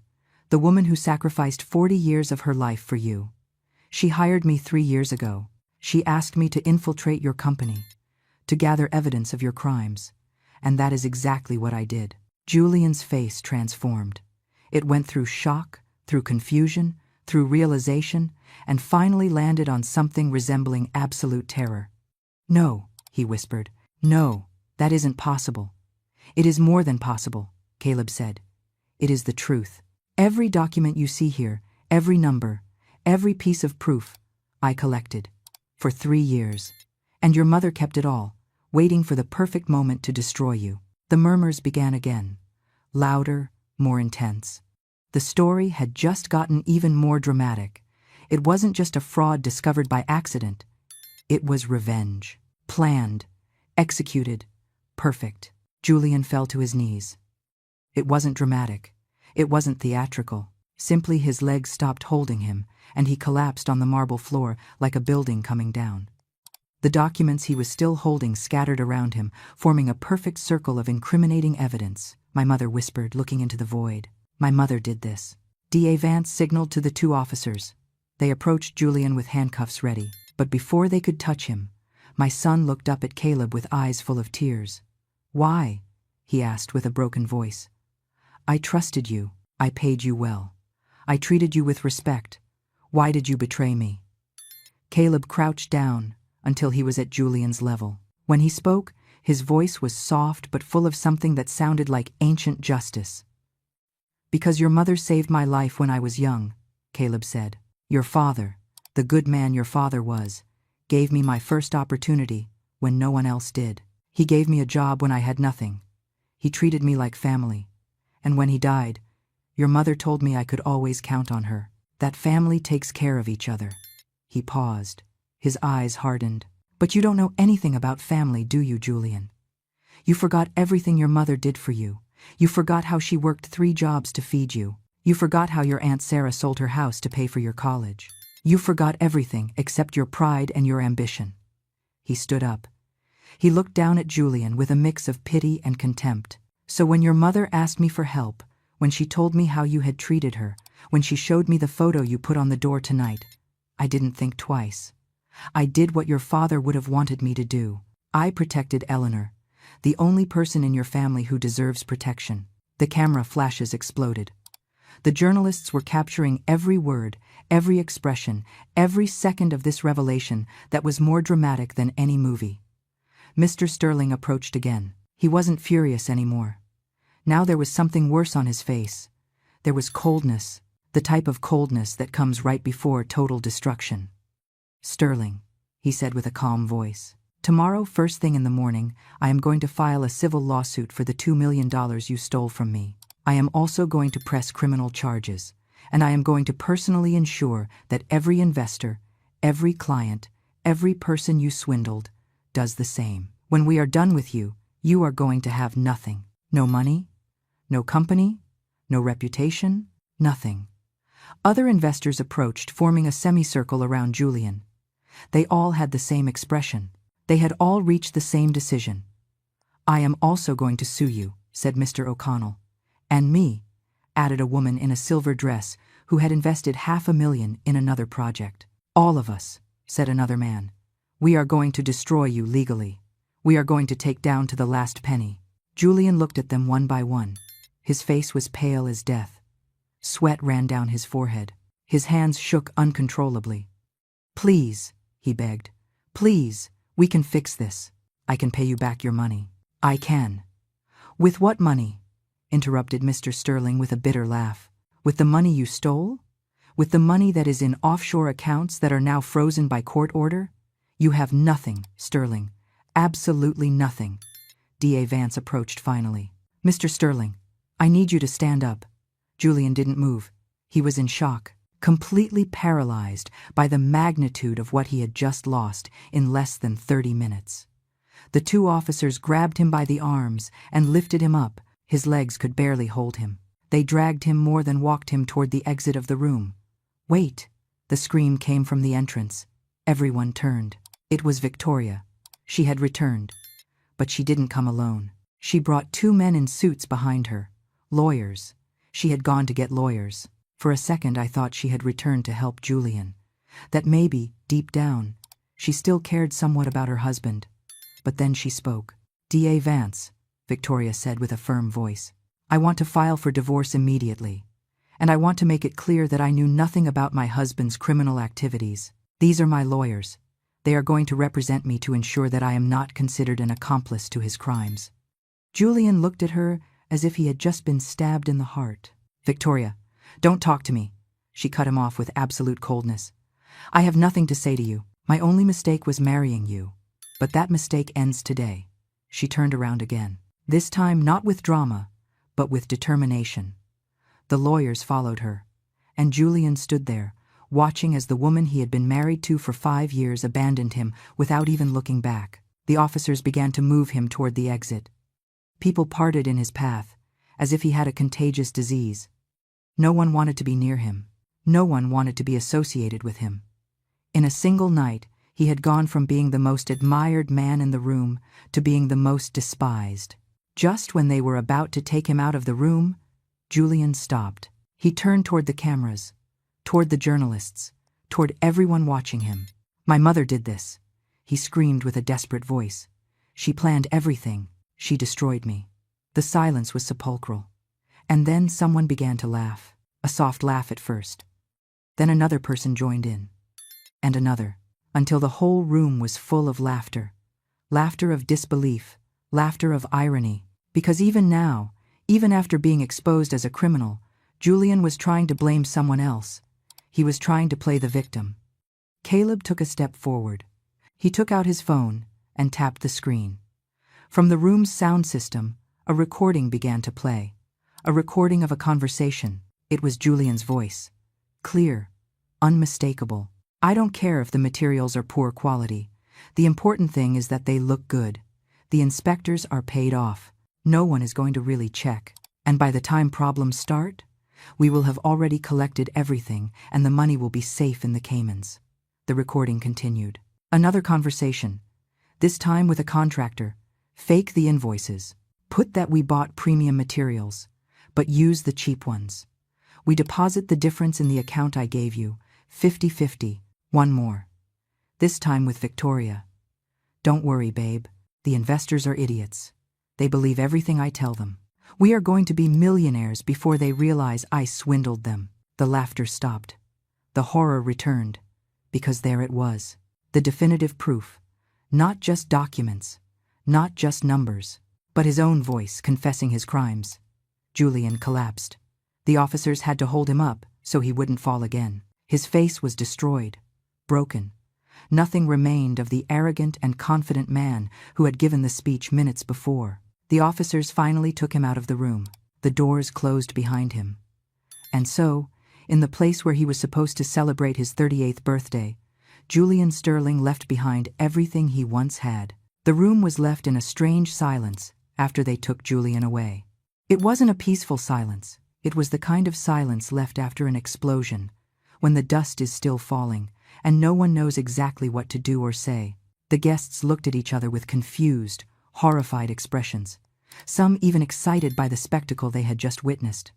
The woman who sacrificed 40 years of her life for you? She hired me 3 years ago. She asked me to infiltrate your company, to gather evidence of your crimes, and that is exactly what I did." Julian's face transformed. It went through shock, through confusion, through realization, and finally landed on something resembling absolute terror. "No," he whispered. "No, that isn't possible. It is more than possible, Caleb said. It is the truth. Every document you see here, every number, every piece of proof, I collected. For 3 years. And your mother kept it all, waiting for the perfect moment to destroy you. The murmurs began again. Louder, more intense. The story had just gotten even more dramatic. It wasn't just a fraud discovered by accident. It was revenge. Planned. Executed. Perfect. Julian fell to his knees. It wasn't dramatic. It wasn't theatrical. Simply his legs stopped holding him, and he collapsed on the marble floor like a building coming down. The documents he was still holding scattered around him, forming a perfect circle of incriminating evidence. My mother whispered, looking into the void. My mother did this. D.A. Vance signaled to the 2 officers. They approached Julian with handcuffs ready. But before they could touch him, my son looked up at Caleb with eyes full of tears. Why? He asked with a broken voice. I trusted you. I paid you well. I treated you with respect. Why did you betray me? Caleb crouched down until he was at Julian's level. When he spoke, his voice was soft but full of something that sounded like ancient justice. Because your mother saved my life when I was young, Caleb said. Your father, the good man your father was, gave me my first opportunity when no one else did. He gave me a job when I had nothing. He treated me like family. And when he died, your mother told me I could always count on her. That family takes care of each other. He paused. His eyes hardened. But you don't know anything about family, do you, Julian? You forgot everything your mother did for you. You forgot how she worked 3 jobs to feed you. You forgot how your Aunt Sarah sold her house to pay for your college. You forgot everything except your pride and your ambition. He stood up. He looked down at Julian with a mix of pity and contempt. So when your mother asked me for help, when she told me how you had treated her, when she showed me the photo you put on the door tonight, I didn't think twice. I did what your father would have wanted me to do. I protected Eleanor, the only person in your family who deserves protection. The camera flashes exploded. The journalists were capturing every word, every expression, every second of this revelation that was more dramatic than any movie. Mr. Sterling approached again. He wasn't furious anymore. Now there was something worse on his face. There was coldness, the type of coldness that comes right before total destruction. Sterling, he said with a calm voice. Tomorrow, first thing in the morning, I am going to file a civil lawsuit for the $2 million you stole from me. I am also going to press criminal charges, and I am going to personally ensure that every investor, every client, every person you swindled, does the same. When we are done with you, you are going to have nothing. No money, no company, no reputation, nothing. Other investors approached, forming a semicircle around Julian. They all had the same expression. They had all reached the same decision. I am also going to sue you, said Mr. O'Connell. And me, added a woman in a silver dress who had invested $500,000 in another project. All of us, said another man. We are going to destroy you legally. We are going to take down to the last penny. Julian looked at them one by one. His face was pale as death. Sweat ran down his forehead. His hands shook uncontrollably. Please, he begged. Please, we can fix this. I can pay you back your money. I can. With what money? Interrupted Mr. Sterling with a bitter laugh. With the money you stole? With the money that is in offshore accounts that are now frozen by court order? You have nothing, Sterling. Absolutely nothing. D.A. Vance approached finally. Mr. Sterling, I need you to stand up. Julian didn't move. He was in shock, completely paralyzed by the magnitude of what he had just lost in less than 30 minutes. The 2 officers grabbed him by the arms and lifted him up. His legs could barely hold him. They dragged him more than walked him toward the exit of the room. Wait! The scream came from the entrance. Everyone turned. It was Victoria. She had returned. But she didn't come alone. She brought 2 men in suits behind her. Lawyers. She had gone to get lawyers. For a second I thought she had returned to help Julian. That maybe, deep down, she still cared somewhat about her husband. But then she spoke. D.A. Vance, Victoria said with a firm voice. I want to file for divorce immediately. And I want to make it clear that I knew nothing about my husband's criminal activities. These are my lawyers. They are going to represent me to ensure that I am not considered an accomplice to his crimes. Julian looked at her as if he had just been stabbed in the heart. "Victoria, don't talk to me," she cut him off with absolute coldness. "I have nothing to say to you. My only mistake was marrying you. But that mistake ends today." She turned around again. This time not with drama, but with determination. The lawyers followed her, and Julian stood there, watching as the woman he had been married to for 5 years abandoned him without even looking back. The officers began to move him toward the exit. People parted in his path, as if he had a contagious disease. No one wanted to be near him. No one wanted to be associated with him. In a single night, he had gone from being the most admired man in the room to being the most despised. Just when they were about to take him out of the room, Julian stopped. He turned toward the cameras, toward the journalists, toward everyone watching him. "My mother did this," he screamed with a desperate voice. "She planned everything. She destroyed me." The silence was sepulchral. And then someone began to laugh, a soft laugh at first. Then another person joined in, and another, until the whole room was full of laughter. Laughter of disbelief, laughter of irony, because even now, even after being exposed as a criminal, Julian was trying to blame someone else. He was trying to play the victim. Caleb took a step forward. He took out his phone and tapped the screen. From the room's sound system, a recording began to play. A recording of a conversation. It was Julian's voice. Clear, unmistakable. "I don't care if the materials are poor quality. The important thing is that they look good. The inspectors are paid off. No one is going to really check. And by the time problems start, we will have already collected everything and the money will be safe in the Caymans." The recording continued. Another conversation, this time with a contractor. "Fake the invoices. Put that we bought premium materials, but use the cheap ones. We deposit the difference in the account I gave you, 50-50. One more. This time with Victoria. Don't worry, babe. The investors are idiots. They believe everything I tell them. We are going to be millionaires before they realize I swindled them." The laughter stopped. The horror returned, because there it was. The definitive proof. Not just documents, not just numbers, but his own voice confessing his crimes. Julian collapsed. The officers had to hold him up so he wouldn't fall again. His face was destroyed, broken. Nothing remained of the arrogant and confident man who had given the speech minutes before. The officers finally took him out of the room. The doors closed behind him. And so, in the place where he was supposed to celebrate his 38th birthday, Julian Sterling left behind everything he once had. The room was left in a strange silence after they took Julian away. It wasn't a peaceful silence. It was the kind of silence left after an explosion, when the dust is still falling, and no one knows exactly what to do or say. The guests looked at each other with confused, horrified expressions, some even excited by the spectacle they had just witnessed.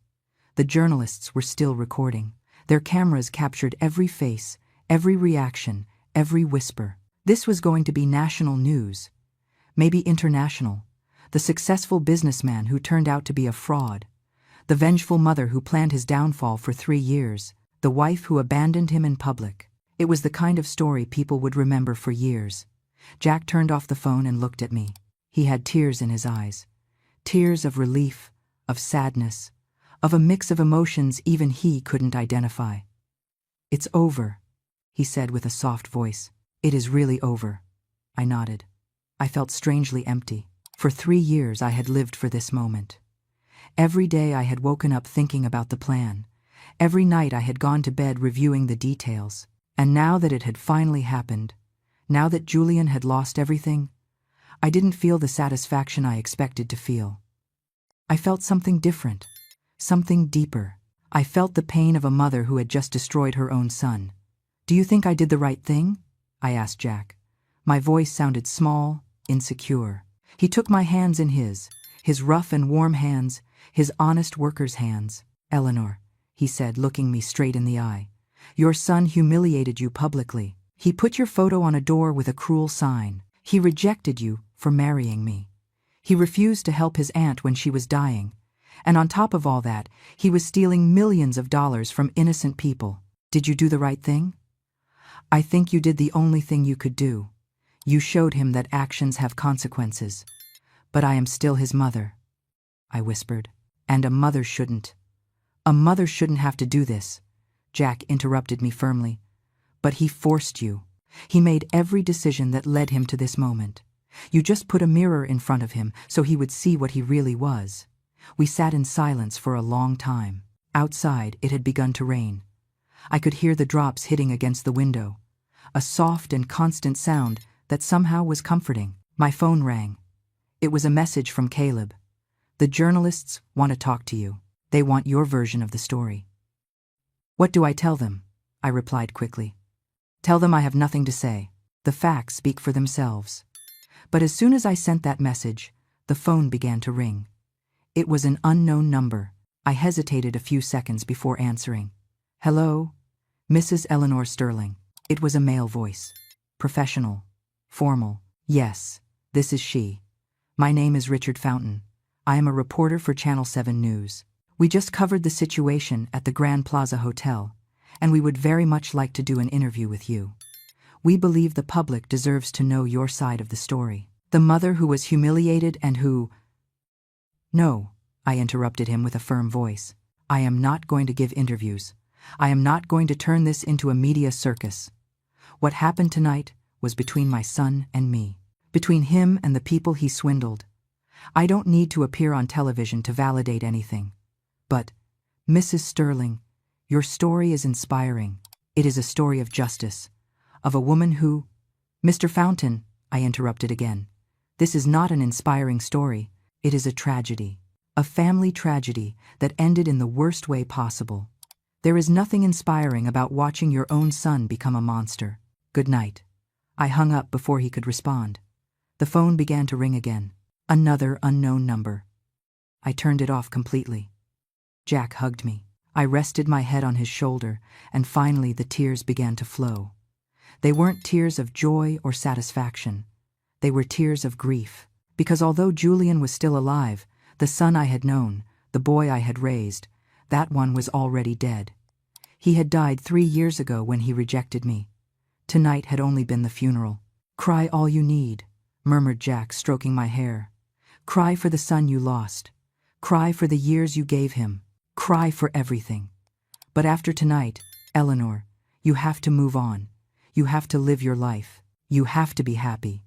The journalists were still recording. Their cameras captured every face, every reaction, every whisper. This was going to be national news, maybe international. The successful businessman who turned out to be a fraud, the vengeful mother who planned his downfall for 3 years, the wife who abandoned him in public. It was the kind of story people would remember for years. Jack turned off the phone and looked at me. He had tears in his eyes. Tears of relief, of sadness, of a mix of emotions even he couldn't identify. "It's over," he said with a soft voice. "It is really over." I nodded. I felt strangely empty. For 3 years I had lived for this moment. Every day I had woken up thinking about the plan. Every night I had gone to bed reviewing the details. And now that it had finally happened, now that Julian had lost everything, I didn't feel the satisfaction I expected to feel. I felt something different, something deeper. I felt the pain of a mother who had just destroyed her own son. "Do you think I did the right thing?" I asked Jack. My voice sounded small, insecure. He took my hands in his rough and warm hands, his honest worker's hands. "Eleanor," he said, looking me straight in the eye, "your son humiliated you publicly. He put your photo on a door with a cruel sign. He rejected you for marrying me. He refused to help his aunt when she was dying. And on top of all that, he was stealing millions of dollars from innocent people. Did you do the right thing?" "I think you did the only thing you could do. You showed him that actions have consequences. But I am still his mother, I whispered. And a mother shouldn't. A mother shouldn't have to do this, Jack interrupted me firmly. But he forced you. He made every decision that led him to this moment. You just put a mirror in front of him so he would see what he really was. We sat in silence for a long time. Outside, it had begun to rain. I could hear the drops hitting against the window, a soft and constant sound that somehow was comforting. My phone rang. It was a message from Caleb. The journalists want to talk to you. They want your version of the story. What do I tell them? I replied quickly. Tell them I have nothing to say. The facts speak for themselves. But as soon as I sent that message, the phone began to ring. It was an unknown number. I hesitated a few seconds before answering. Hello? Mrs. Eleanor Sterling. It was a male voice. Professional. Formal. Yes, this is she. My name is Richard Fountain. I am a reporter for Channel 7 News. We just covered the situation at the Grand Plaza Hotel, and we would very much like to do an interview with you. We believe the public deserves to know your side of the story. The mother who was humiliated and who... No, I interrupted him with a firm voice. I am not going to give interviews. I am not going to turn this into a media circus. What happened tonight was between my son and me. Between him and the people he swindled. I don't need to appear on television to validate anything. But, Mrs. Sterling, your story is inspiring. It is a story of justice. Of a woman who... Mr. Fountain, I interrupted again. This is not an inspiring story. It is a tragedy. A family tragedy that ended in the worst way possible. There is nothing inspiring about watching your own son become a monster. Good night. I hung up before he could respond. The phone began to ring again. Another unknown number. I turned it off completely. Jack hugged me. I rested my head on his shoulder, and finally the tears began to flow. They weren't tears of joy or satisfaction. They were tears of grief. Because although Julian was still alive, the son I had known, the boy I had raised, that one was already dead. He had died 3 years ago when he rejected me. Tonight had only been the funeral. Cry all you need, murmured Jack, stroking my hair. Cry for the son you lost. Cry for the years you gave him. Cry for everything. But after tonight, Eleanor, you have to move on. You have to live your life. You have to be happy.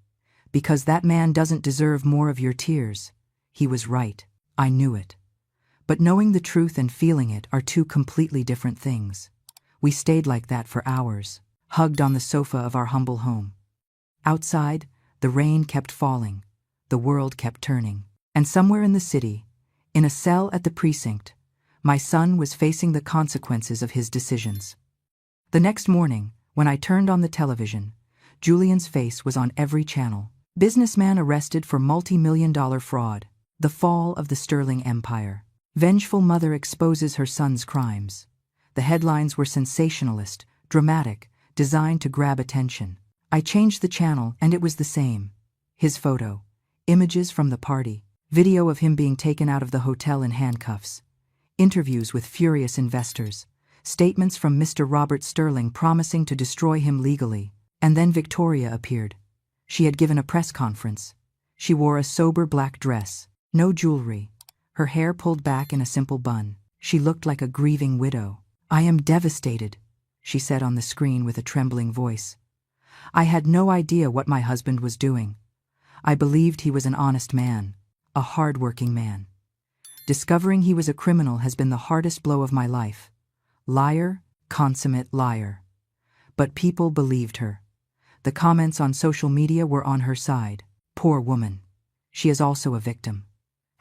Because that man doesn't deserve more of your tears. He was right. I knew it. But knowing the truth and feeling it are two completely different things. We stayed like that for hours, hugged on the sofa of our humble home. Outside, the rain kept falling. The world kept turning. And somewhere in the city, in a cell at the precinct, my son was facing the consequences of his decisions. The next morning, when I turned on the television, Julian's face was on every channel. Businessman arrested for multi-million-dollar fraud. The fall of the Sterling Empire. Vengeful mother exposes her son's crimes. The headlines were sensationalist, dramatic, designed to grab attention. I changed the channel and it was the same. His photo. Images from the party. Video of him being taken out of the hotel in handcuffs. Interviews with furious investors. Statements from Mr. Robert Sterling promising to destroy him legally. And then Victoria appeared. She had given a press conference. She wore a sober black dress. No jewelry. Her hair pulled back in a simple bun. She looked like a grieving widow. I am devastated, she said on the screen with a trembling voice. I had no idea what my husband was doing. I believed he was an honest man, a hard-working man. Discovering he was a criminal has been the hardest blow of my life. Liar, consummate liar. But people believed her. The comments on social media were on her side. Poor woman. She is also a victim.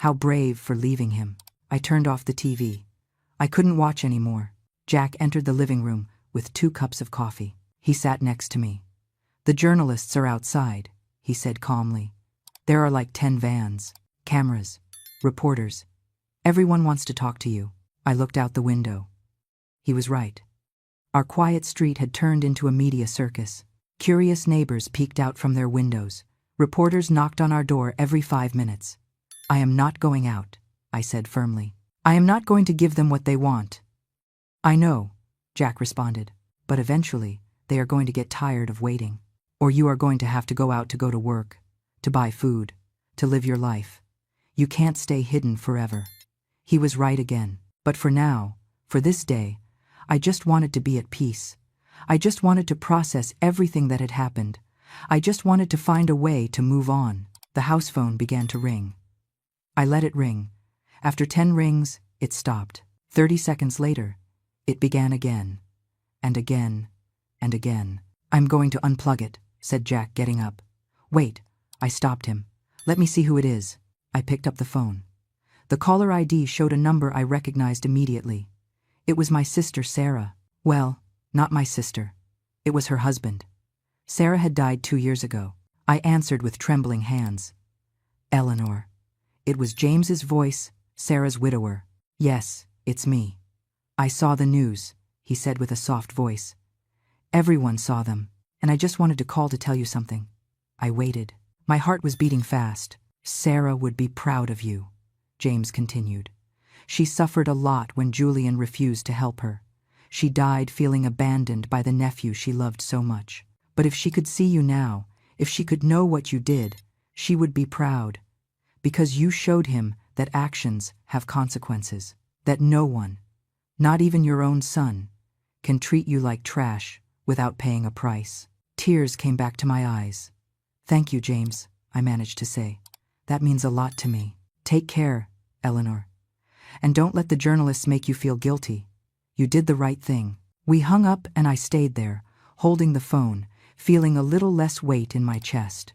How brave for leaving him. I turned off the TV. I couldn't watch anymore. Jack entered the living room with 2 cups of coffee. He sat next to me. The journalists are outside, he said calmly. There are like 10 vans, cameras, reporters. Everyone wants to talk to you. I looked out the window. He was right. Our quiet street had turned into a media circus. Curious neighbors peeked out from their windows. Reporters knocked on our door every 5 minutes. I am not going out, I said firmly. I am not going to give them what they want. I know, Jack responded, but eventually they are going to get tired of waiting. Or you are going to have to go out to go to work, to buy food, to live your life. You can't stay hidden forever. He was right again. But for now, for this day, I just wanted to be at peace. I just wanted to process everything that had happened. I just wanted to find a way to move on. The house phone began to ring. I let it ring. After 10 rings, it stopped. 30 seconds later, it began again, and again, and again. "I'm going to unplug it," said Jack, getting up. "Wait," I stopped him. "Let me see who it is." I picked up the phone. The caller ID showed a number I recognized immediately. It was my sister, Sarah. Well, not my sister. It was her husband. Sarah had died 2 years ago. I answered with trembling hands. "Eleanor." It was James's voice, Sarah's widower. "Yes, it's me. I saw the news," he said with a soft voice. "Everyone saw them, and I just wanted to call to tell you something." I waited. My heart was beating fast. "Sarah would be proud of you," James continued. "She suffered a lot when Julian refused to help her. She died feeling abandoned by the nephew she loved so much. But if she could see you now, if she could know what you did, she would be proud. Because you showed him that actions have consequences, that no one, not even your own son, can treat you like trash without paying a price." Tears came back to my eyes. "Thank you, James," I managed to say. "That means a lot to me. Take care, Eleanor. And don't let the journalists make you feel guilty. You did the right thing." We hung up and I stayed there, holding the phone, feeling a little less weight in my chest.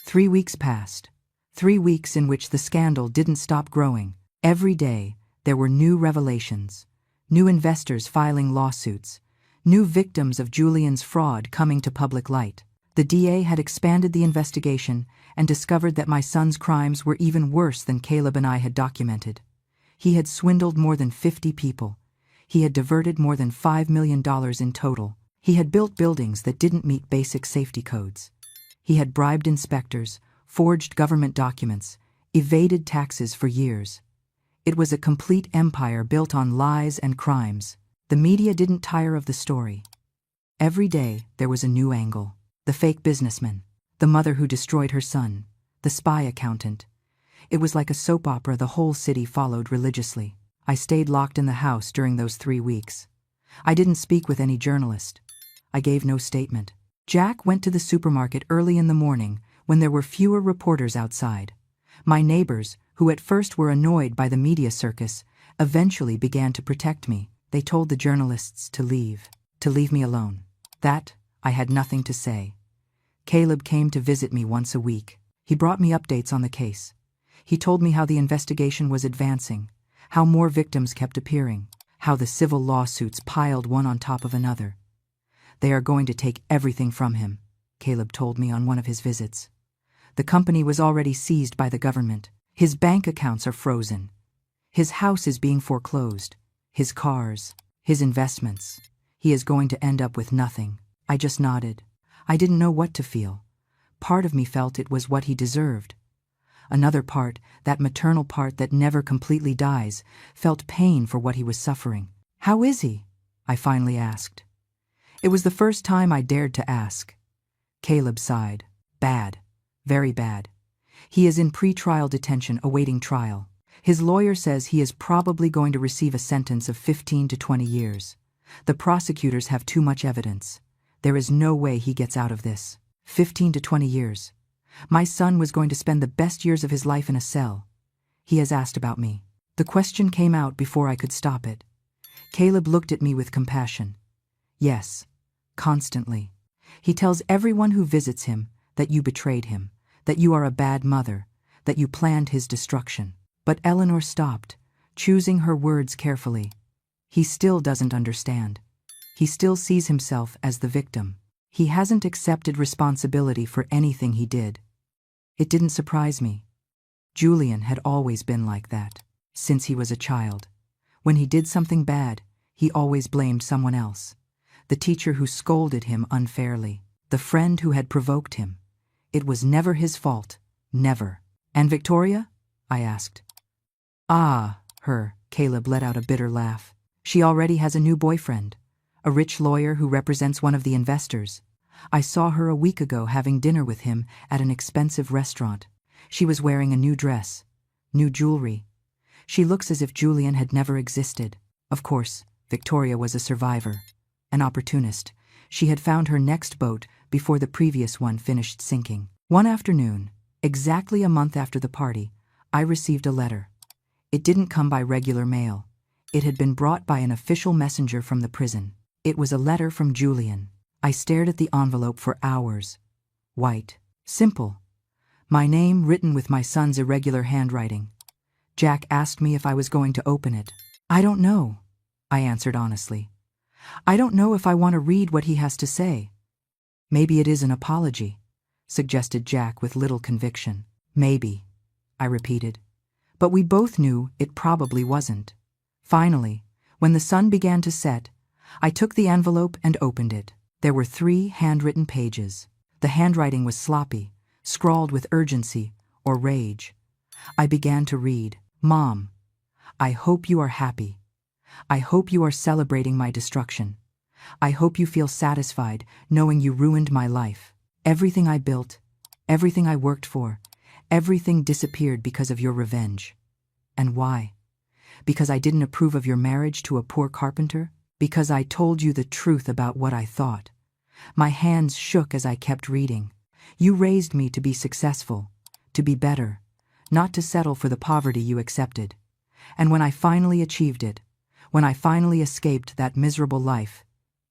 3 weeks passed. 3 weeks in which the scandal didn't stop growing. Every day, there were new revelations, new investors filing lawsuits, new victims of Julian's fraud coming to public light. The DA had expanded the investigation and discovered that my son's crimes were even worse than Caleb and I had documented. He had swindled more than 50 people. He had diverted more than $5 million in total. He had built buildings that didn't meet basic safety codes. He had bribed inspectors, forged government documents, evaded taxes for years. It was a complete empire built on lies and crimes. The media didn't tire of the story. Every day there was a new angle. The fake businessman, the mother who destroyed her son, the spy accountant. It was like a soap opera the whole city followed religiously. I stayed locked in the house during those 3 weeks. I didn't speak with any journalist. I gave no statement. Jack went to the supermarket early in the morning when there were fewer reporters outside. My neighbors, who at first were annoyed by the media circus, eventually began to protect me. They told the journalists to leave me alone. That, I had nothing to say. Caleb came to visit me once a week. He brought me updates on the case. He told me how the investigation was advancing, how more victims kept appearing, how the civil lawsuits piled one on top of another. "They are going to take everything from him," Caleb told me on one of his visits. "The company was already seized by the government. His bank accounts are frozen. His house is being foreclosed. His cars, his investments. He is going to end up with nothing." I just nodded. I didn't know what to feel. Part of me felt it was what he deserved. Another part, that maternal part that never completely dies, felt pain for what he was suffering. "How is he?" I finally asked. It was the first time I dared to ask. Caleb sighed. "Bad. Very bad. He is in pre-trial detention awaiting trial. His lawyer says he is probably going to receive a sentence of 15 to 20 years. The prosecutors have too much evidence. There is no way he gets out of this. 15 to 20 years. My son was going to spend the best years of his life in a cell. He has asked about me." The question came out before I could stop it. Caleb looked at me with compassion. "Yes, constantly. He tells everyone who visits him that you betrayed him, that you are a bad mother, that you planned his destruction." But Eleanor stopped, choosing her words carefully. "He still doesn't understand. He still sees himself as the victim. He hasn't accepted responsibility for anything he did." It didn't surprise me. Julian had always been like that, since he was a child. When he did something bad, he always blamed someone else. The teacher who scolded him unfairly, the friend who had provoked him. It was never his fault, never. "And Victoria?" I asked. "Ah, her," Caleb let out a bitter laugh. "She already has a new boyfriend, a rich lawyer who represents one of the investors. I saw her a week ago having dinner with him at an expensive restaurant. She was wearing a new dress, new jewelry. She looks as if Julian had never existed. Of course, Victoria was a survivor, an opportunist. She had found her next boat before the previous one finished sinking. One afternoon, exactly a month after the party, I received a letter. It didn't come by regular mail. It had been brought by an official messenger from the prison. It was a letter from Julian. I stared at the envelope for hours. White. Simple. My name written with my son's irregular handwriting. Jack asked me if I was going to open it. I don't know, I answered honestly. I don't know if I want to read what he has to say. Maybe it is an apology, suggested Jack with little conviction. Maybe, I repeated. But we both knew it probably wasn't. Finally, when the sun began to set, I took the envelope and opened it. There were 3 handwritten pages. The handwriting was sloppy, scrawled with urgency or rage. I began to read. Mom, I hope you are happy. I hope you are celebrating my destruction. I hope you feel satisfied knowing you ruined my life. Everything I built, everything I worked for, everything disappeared because of your revenge. And why? Because I didn't approve of your marriage to a poor carpenter? Because I told you the truth about what I thought. My hands shook as I kept reading. You raised me to be successful, to be better, not to settle for the poverty you accepted. And when I finally achieved it, when I finally escaped that miserable life,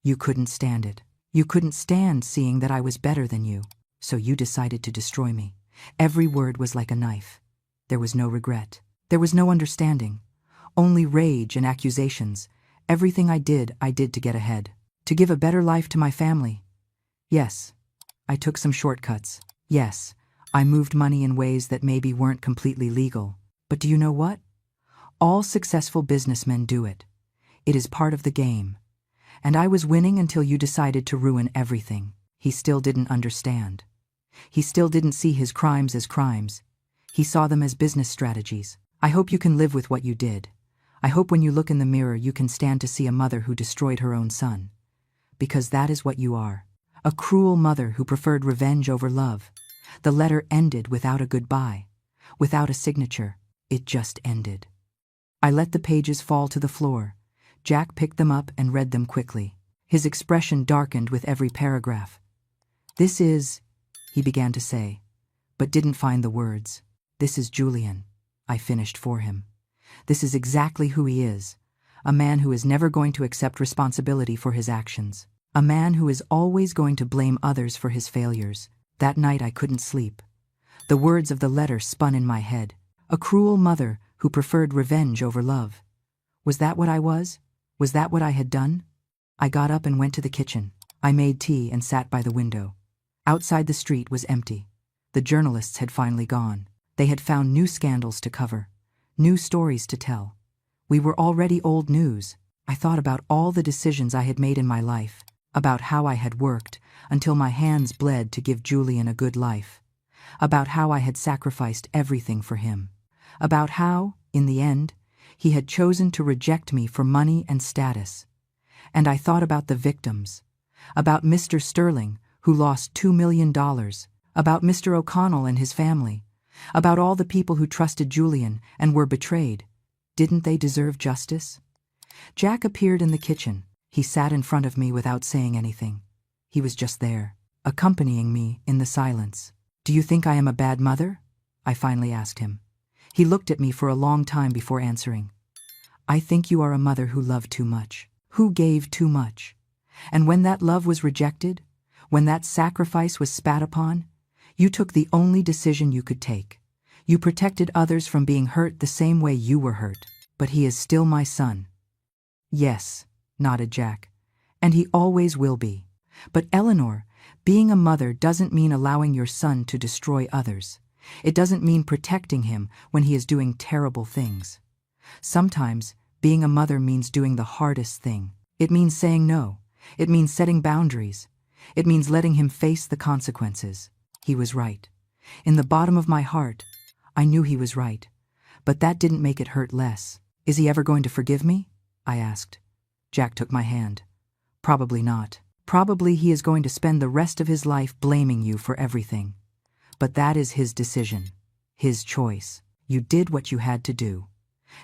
you couldn't stand it. You couldn't stand seeing that I was better than you. So you decided to destroy me. Every word was like a knife. There was no regret. There was no understanding. Only rage and accusations. Everything I did to get ahead. To give a better life to my family. Yes, I took some shortcuts. Yes, I moved money in ways that maybe weren't completely legal. But do you know what? All successful businessmen do it. It is part of the game. And I was winning until you decided to ruin everything. He still didn't understand. He still didn't see his crimes as crimes. He saw them as business strategies. I hope you can live with what you did. I hope when you look in the mirror you can stand to see a mother who destroyed her own son. Because that is what you are. A cruel mother who preferred revenge over love. The letter ended without a goodbye. Without a signature. It just ended. I let the pages fall to the floor. Jack picked them up and read them quickly. His expression darkened with every paragraph. This is, he began to say, but didn't find the words. This is Julian, I finished for him. This is exactly who he is. A man who is never going to accept responsibility for his actions. A man who is always going to blame others for his failures. That night I couldn't sleep. The words of the letter spun in my head. A cruel mother who preferred revenge over love. Was that what I was? Was that what I had done? I got up and went to the kitchen. I made tea and sat by the window. Outside the street was empty. The journalists had finally gone. They had found new scandals to cover, new stories to tell. We were already old news. I thought about all the decisions I had made in my life, about how I had worked until my hands bled to give Julian a good life, about how I had sacrificed everything for him, about how, in the end, he had chosen to reject me for money and status. And I thought about the victims, about Mr. Sterling, who lost $2 million, about Mr. O'Connell and his family, about all the people who trusted Julian and were betrayed. Didn't they deserve justice? Jack appeared in the kitchen. He sat in front of me without saying anything. He was just there, accompanying me in the silence. Do you think I am a bad mother? I finally asked him. He looked at me for a long time before answering. I think you are a mother who loved too much, who gave too much. And when that love was rejected, when that sacrifice was spat upon, you took the only decision you could take. You protected others from being hurt the same way you were hurt. But he is still my son. Yes, nodded Jack. And he always will be. But Eleanor, being a mother doesn't mean allowing your son to destroy others. It doesn't mean protecting him when he is doing terrible things. Sometimes, being a mother means doing the hardest thing. It means saying no. It means setting boundaries. It means letting him face the consequences. He was right. In the bottom of my heart, I knew he was right. But that didn't make it hurt less. Is he ever going to forgive me? I asked. Jack took my hand. Probably not. Probably he is going to spend the rest of his life blaming you for everything. But that is his decision. His choice. You did what you had to do.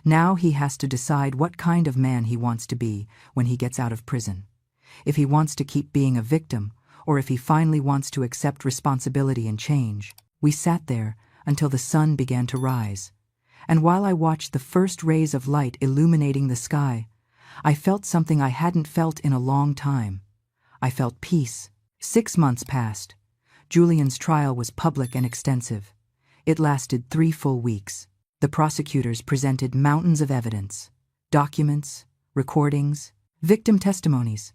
Now he has to decide what kind of man he wants to be when he gets out of prison. If he wants to keep being a victim, or if he finally wants to accept responsibility and change. We sat there until the sun began to rise. And while I watched the first rays of light illuminating the sky, I felt something I hadn't felt in a long time. I felt peace. 6 months passed. Julian's trial was public and extensive. It lasted 3 full weeks. The prosecutors presented mountains of evidence, documents, recordings, victim testimonies.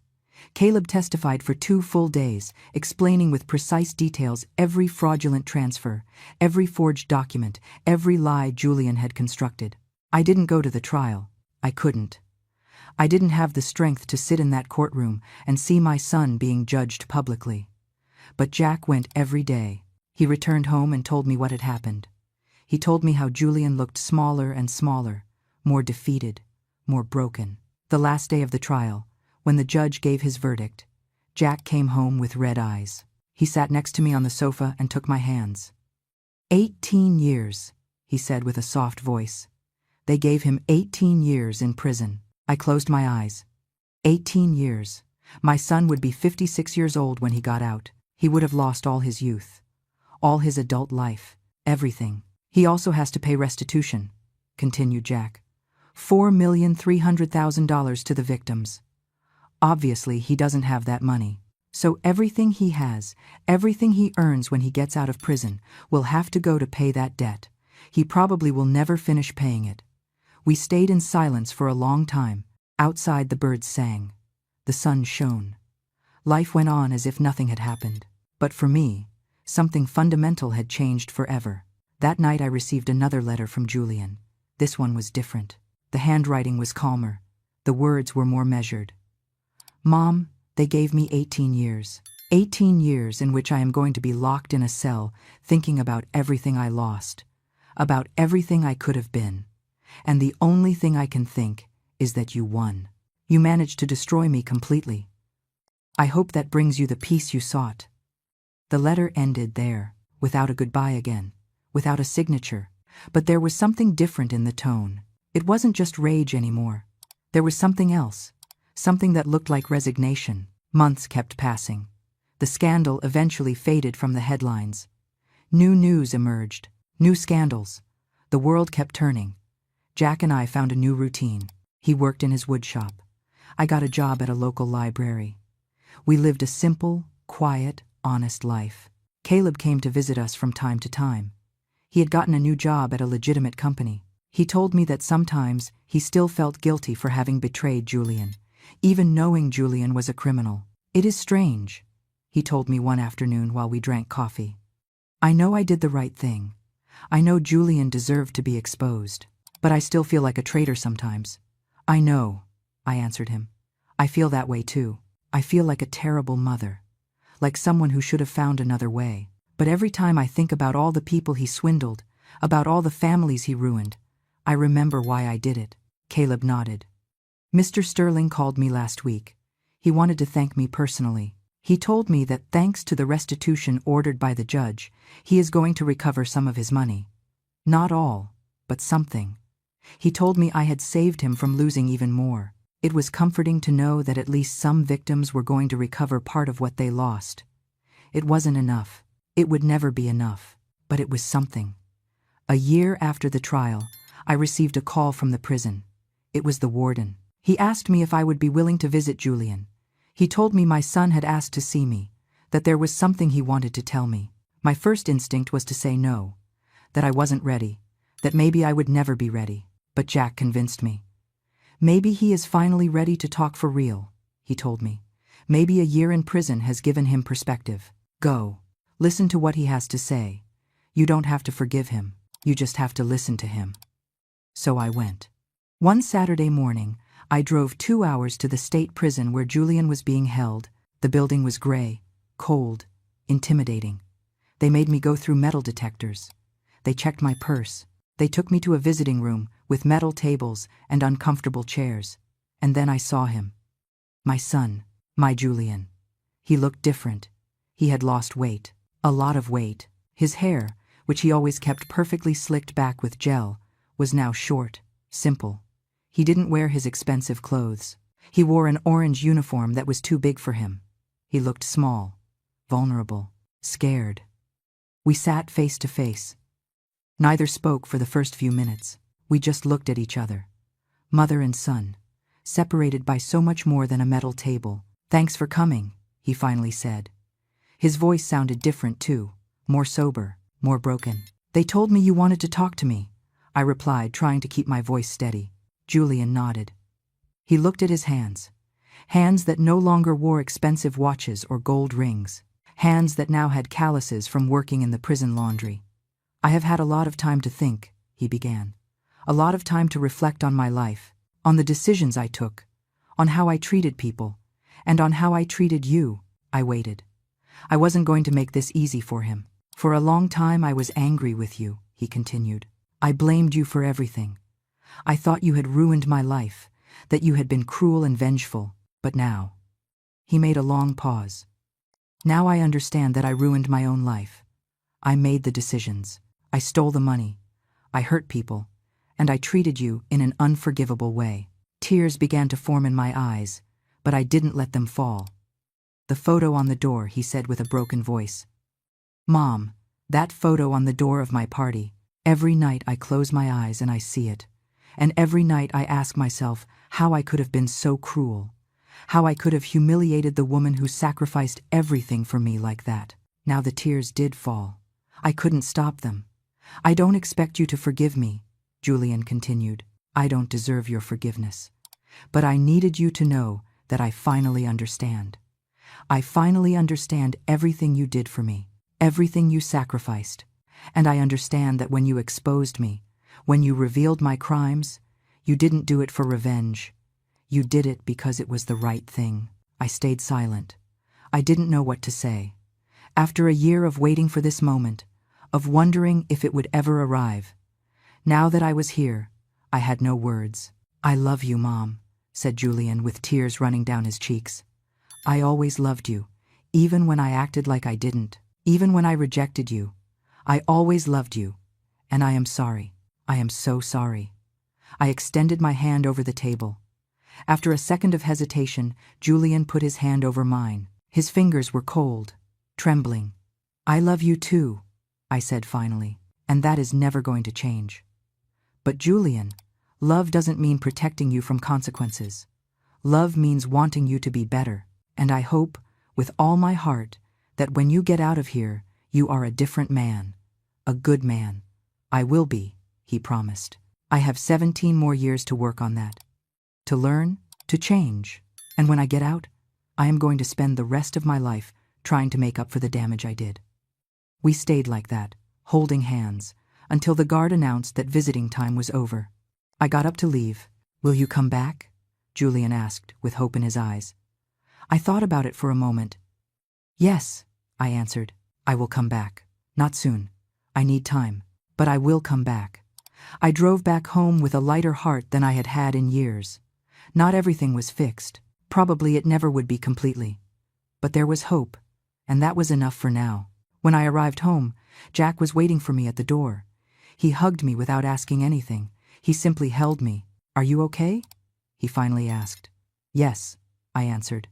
Caleb testified for 2 full days, explaining with precise details every fraudulent transfer, every forged document, every lie Julian had constructed. I didn't go to the trial. I couldn't. I didn't have the strength to sit in that courtroom and see my son being judged publicly. But Jack went every day. He returned home and told me what had happened. He told me how Julian looked smaller and smaller, more defeated, more broken. The last day of the trial, when the judge gave his verdict, Jack came home with red eyes. He sat next to me on the sofa and took my hands. 18 years, he said with a soft voice. They gave him 18 years in prison. I closed my eyes. 18 years. My son would be 56 years old when he got out. He would have lost all his youth, all his adult life, everything. He also has to pay restitution, continued Jack. $4,300,000 to the victims. Obviously, he doesn't have that money. So everything he has, everything he earns when he gets out of prison, will have to go to pay that debt. He probably will never finish paying it. We stayed in silence for a long time. Outside the birds sang. The sun shone. Life went on as if nothing had happened. But for me, something fundamental had changed forever. That night I received another letter from Julian. This one was different. The handwriting was calmer. The words were more measured. Mom, they gave me 18 years. 18 years in which I am going to be locked in a cell, thinking about everything I lost, about everything I could have been. And the only thing I can think is that you won. You managed to destroy me completely. I hope that brings you the peace you sought. The letter ended there, without a goodbye again, without a signature, but there was something different in the tone. It wasn't just rage anymore. There was something else, something that looked like resignation. Months kept passing. The scandal eventually faded from the headlines. New news emerged, new scandals. The world kept turning. Jack and I found a new routine. He worked in his wood shop. I got a job at a local library. We lived a simple, quiet, honest life. Caleb came to visit us from time to time. He had gotten a new job at a legitimate company. He told me that sometimes he still felt guilty for having betrayed Julian, even knowing Julian was a criminal. It is strange, he told me one afternoon while we drank coffee. I know I did the right thing. I know Julian deserved to be exposed. But I still feel like a traitor sometimes. I know, I answered him. I feel that way too. I feel like a terrible mother. Like someone who should have found another way. But every time I think about all the people he swindled, about all the families he ruined, I remember why I did it. Caleb nodded. Mr. Sterling called me last week. He wanted to thank me personally. He told me that thanks to the restitution ordered by the judge, he is going to recover some of his money. Not all, but something. He told me I had saved him from losing even more. It was comforting to know that at least some victims were going to recover part of what they lost. It wasn't enough. It would never be enough. But it was something. A year after the trial, I received a call from the prison. It was the warden. He asked me if I would be willing to visit Julian. He told me my son had asked to see me, that there was something he wanted to tell me. My first instinct was to say no, that I wasn't ready, that maybe I would never be ready. But Jack convinced me. Maybe he is finally ready to talk for real, he told me. Maybe a year in prison has given him perspective. Go. Listen to what he has to say. You don't have to forgive him. You just have to listen to him. So I went. One Saturday morning, I drove 2 hours to the state prison where Julian was being held. The building was gray, cold, intimidating. They made me go through metal detectors. They checked my purse. They took me to a visiting room with metal tables and uncomfortable chairs. And then I saw him. My son, my Julian. He looked different. He had lost weight, a lot of weight. His hair, which he always kept perfectly slicked back with gel, was now short, simple. He didn't wear his expensive clothes. He wore an orange uniform that was too big for him. He looked small, vulnerable, scared. We sat face to face. Neither spoke for the first few minutes. We just looked at each other. Mother and son, separated by so much more than a metal table. "Thanks for coming," he finally said. His voice sounded different too, more sober, more broken. "They told me you wanted to talk to me," I replied, trying to keep my voice steady. Julian nodded. He looked at his hands. Hands that no longer wore expensive watches or gold rings. Hands that now had calluses from working in the prison laundry. "I have had a lot of time to think," he began. "A lot of time to reflect on my life, on the decisions I took, on how I treated people, and on how I treated you." I waited. I wasn't going to make this easy for him. "For a long time I was angry with you," he continued. "I blamed you for everything. I thought you had ruined my life, that you had been cruel and vengeful, but now—" He made a long pause. "Now I understand that I ruined my own life. I made the decisions. I stole the money. I hurt people. And I treated you in an unforgivable way." Tears began to form in my eyes, but I didn't let them fall. "The photo on the door," he said with a broken voice. "Mom, that photo on the door of my party. Every night I close my eyes and I see it. And every night I ask myself how I could have been so cruel, how I could have humiliated the woman who sacrificed everything for me like that." Now the tears did fall. I couldn't stop them. "I don't expect you to forgive me," Julian continued. "I don't deserve your forgiveness. But I needed you to know that I finally understand. I finally understand everything you did for me, everything you sacrificed. And I understand that when you exposed me, when you revealed my crimes, you didn't do it for revenge. You did it because it was the right thing." I stayed silent. I didn't know what to say. After a year of waiting for this moment, of wondering if it would ever arrive, now that I was here, I had no words. "I love you, Mom," said Julian with tears running down his cheeks. "I always loved you, even when I acted like I didn't, even when I rejected you. I always loved you, and I am sorry. I am so sorry." I extended my hand over the table. After a second of hesitation, Julian put his hand over mine. His fingers were cold, trembling. "I love you too," I said finally, "and that is never going to change." "But Julian, love doesn't mean protecting you from consequences. Love means wanting you to be better, and I hope, with all my heart, that when you get out of here, you are a different man, a good man." "I will be," he promised. "I have 17 more years to work on that, to learn, to change, and when I get out, I am going to spend the rest of my life trying to make up for the damage I did." We stayed like that, holding hands, until the guard announced that visiting time was over. I got up to leave. "Will you come back?" Julian asked, with hope in his eyes. I thought about it for a moment. "Yes," I answered. "I will come back. Not soon. I need time. But I will come back." I drove back home with a lighter heart than I had had in years. Not everything was fixed. Probably it never would be completely. But there was hope, and that was enough for now. When I arrived home, Jack was waiting for me at the door. He hugged me without asking anything. He simply held me. "Are you okay?" he finally asked. "Yes," I answered.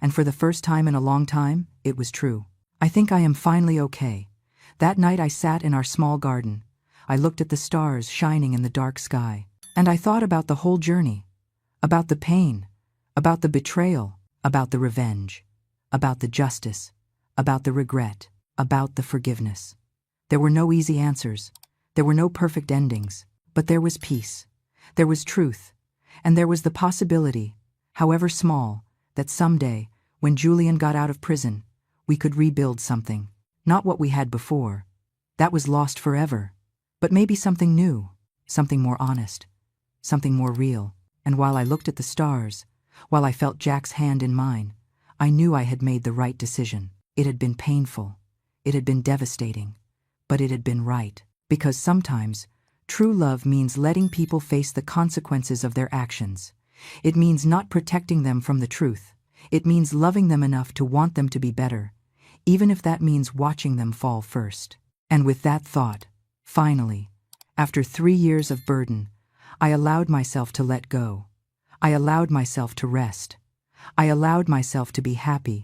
And for the first time in a long time, it was true. "I think I am finally okay." That night I sat in our small garden. I looked at the stars shining in the dark sky, and I thought about the whole journey, about the pain, about the betrayal, about the revenge, about the justice, about the regret, about the forgiveness. There were no easy answers. There were no perfect endings, but there was peace. There was truth, and there was the possibility, however small, that someday, when Julian got out of prison, we could rebuild something. Not what we had before. That was lost forever. But maybe something new, something more honest, something more real. And while I looked at the stars, while I felt Jack's hand in mine, I knew I had made the right decision. It had been painful. It had been devastating. But it had been right. Because sometimes, true love means letting people face the consequences of their actions. It means not protecting them from the truth. It means loving them enough to want them to be better, even if that means watching them fall first. And with that thought, finally, after 3 years of burden, I allowed myself to let go. I allowed myself to rest. I allowed myself to be happy.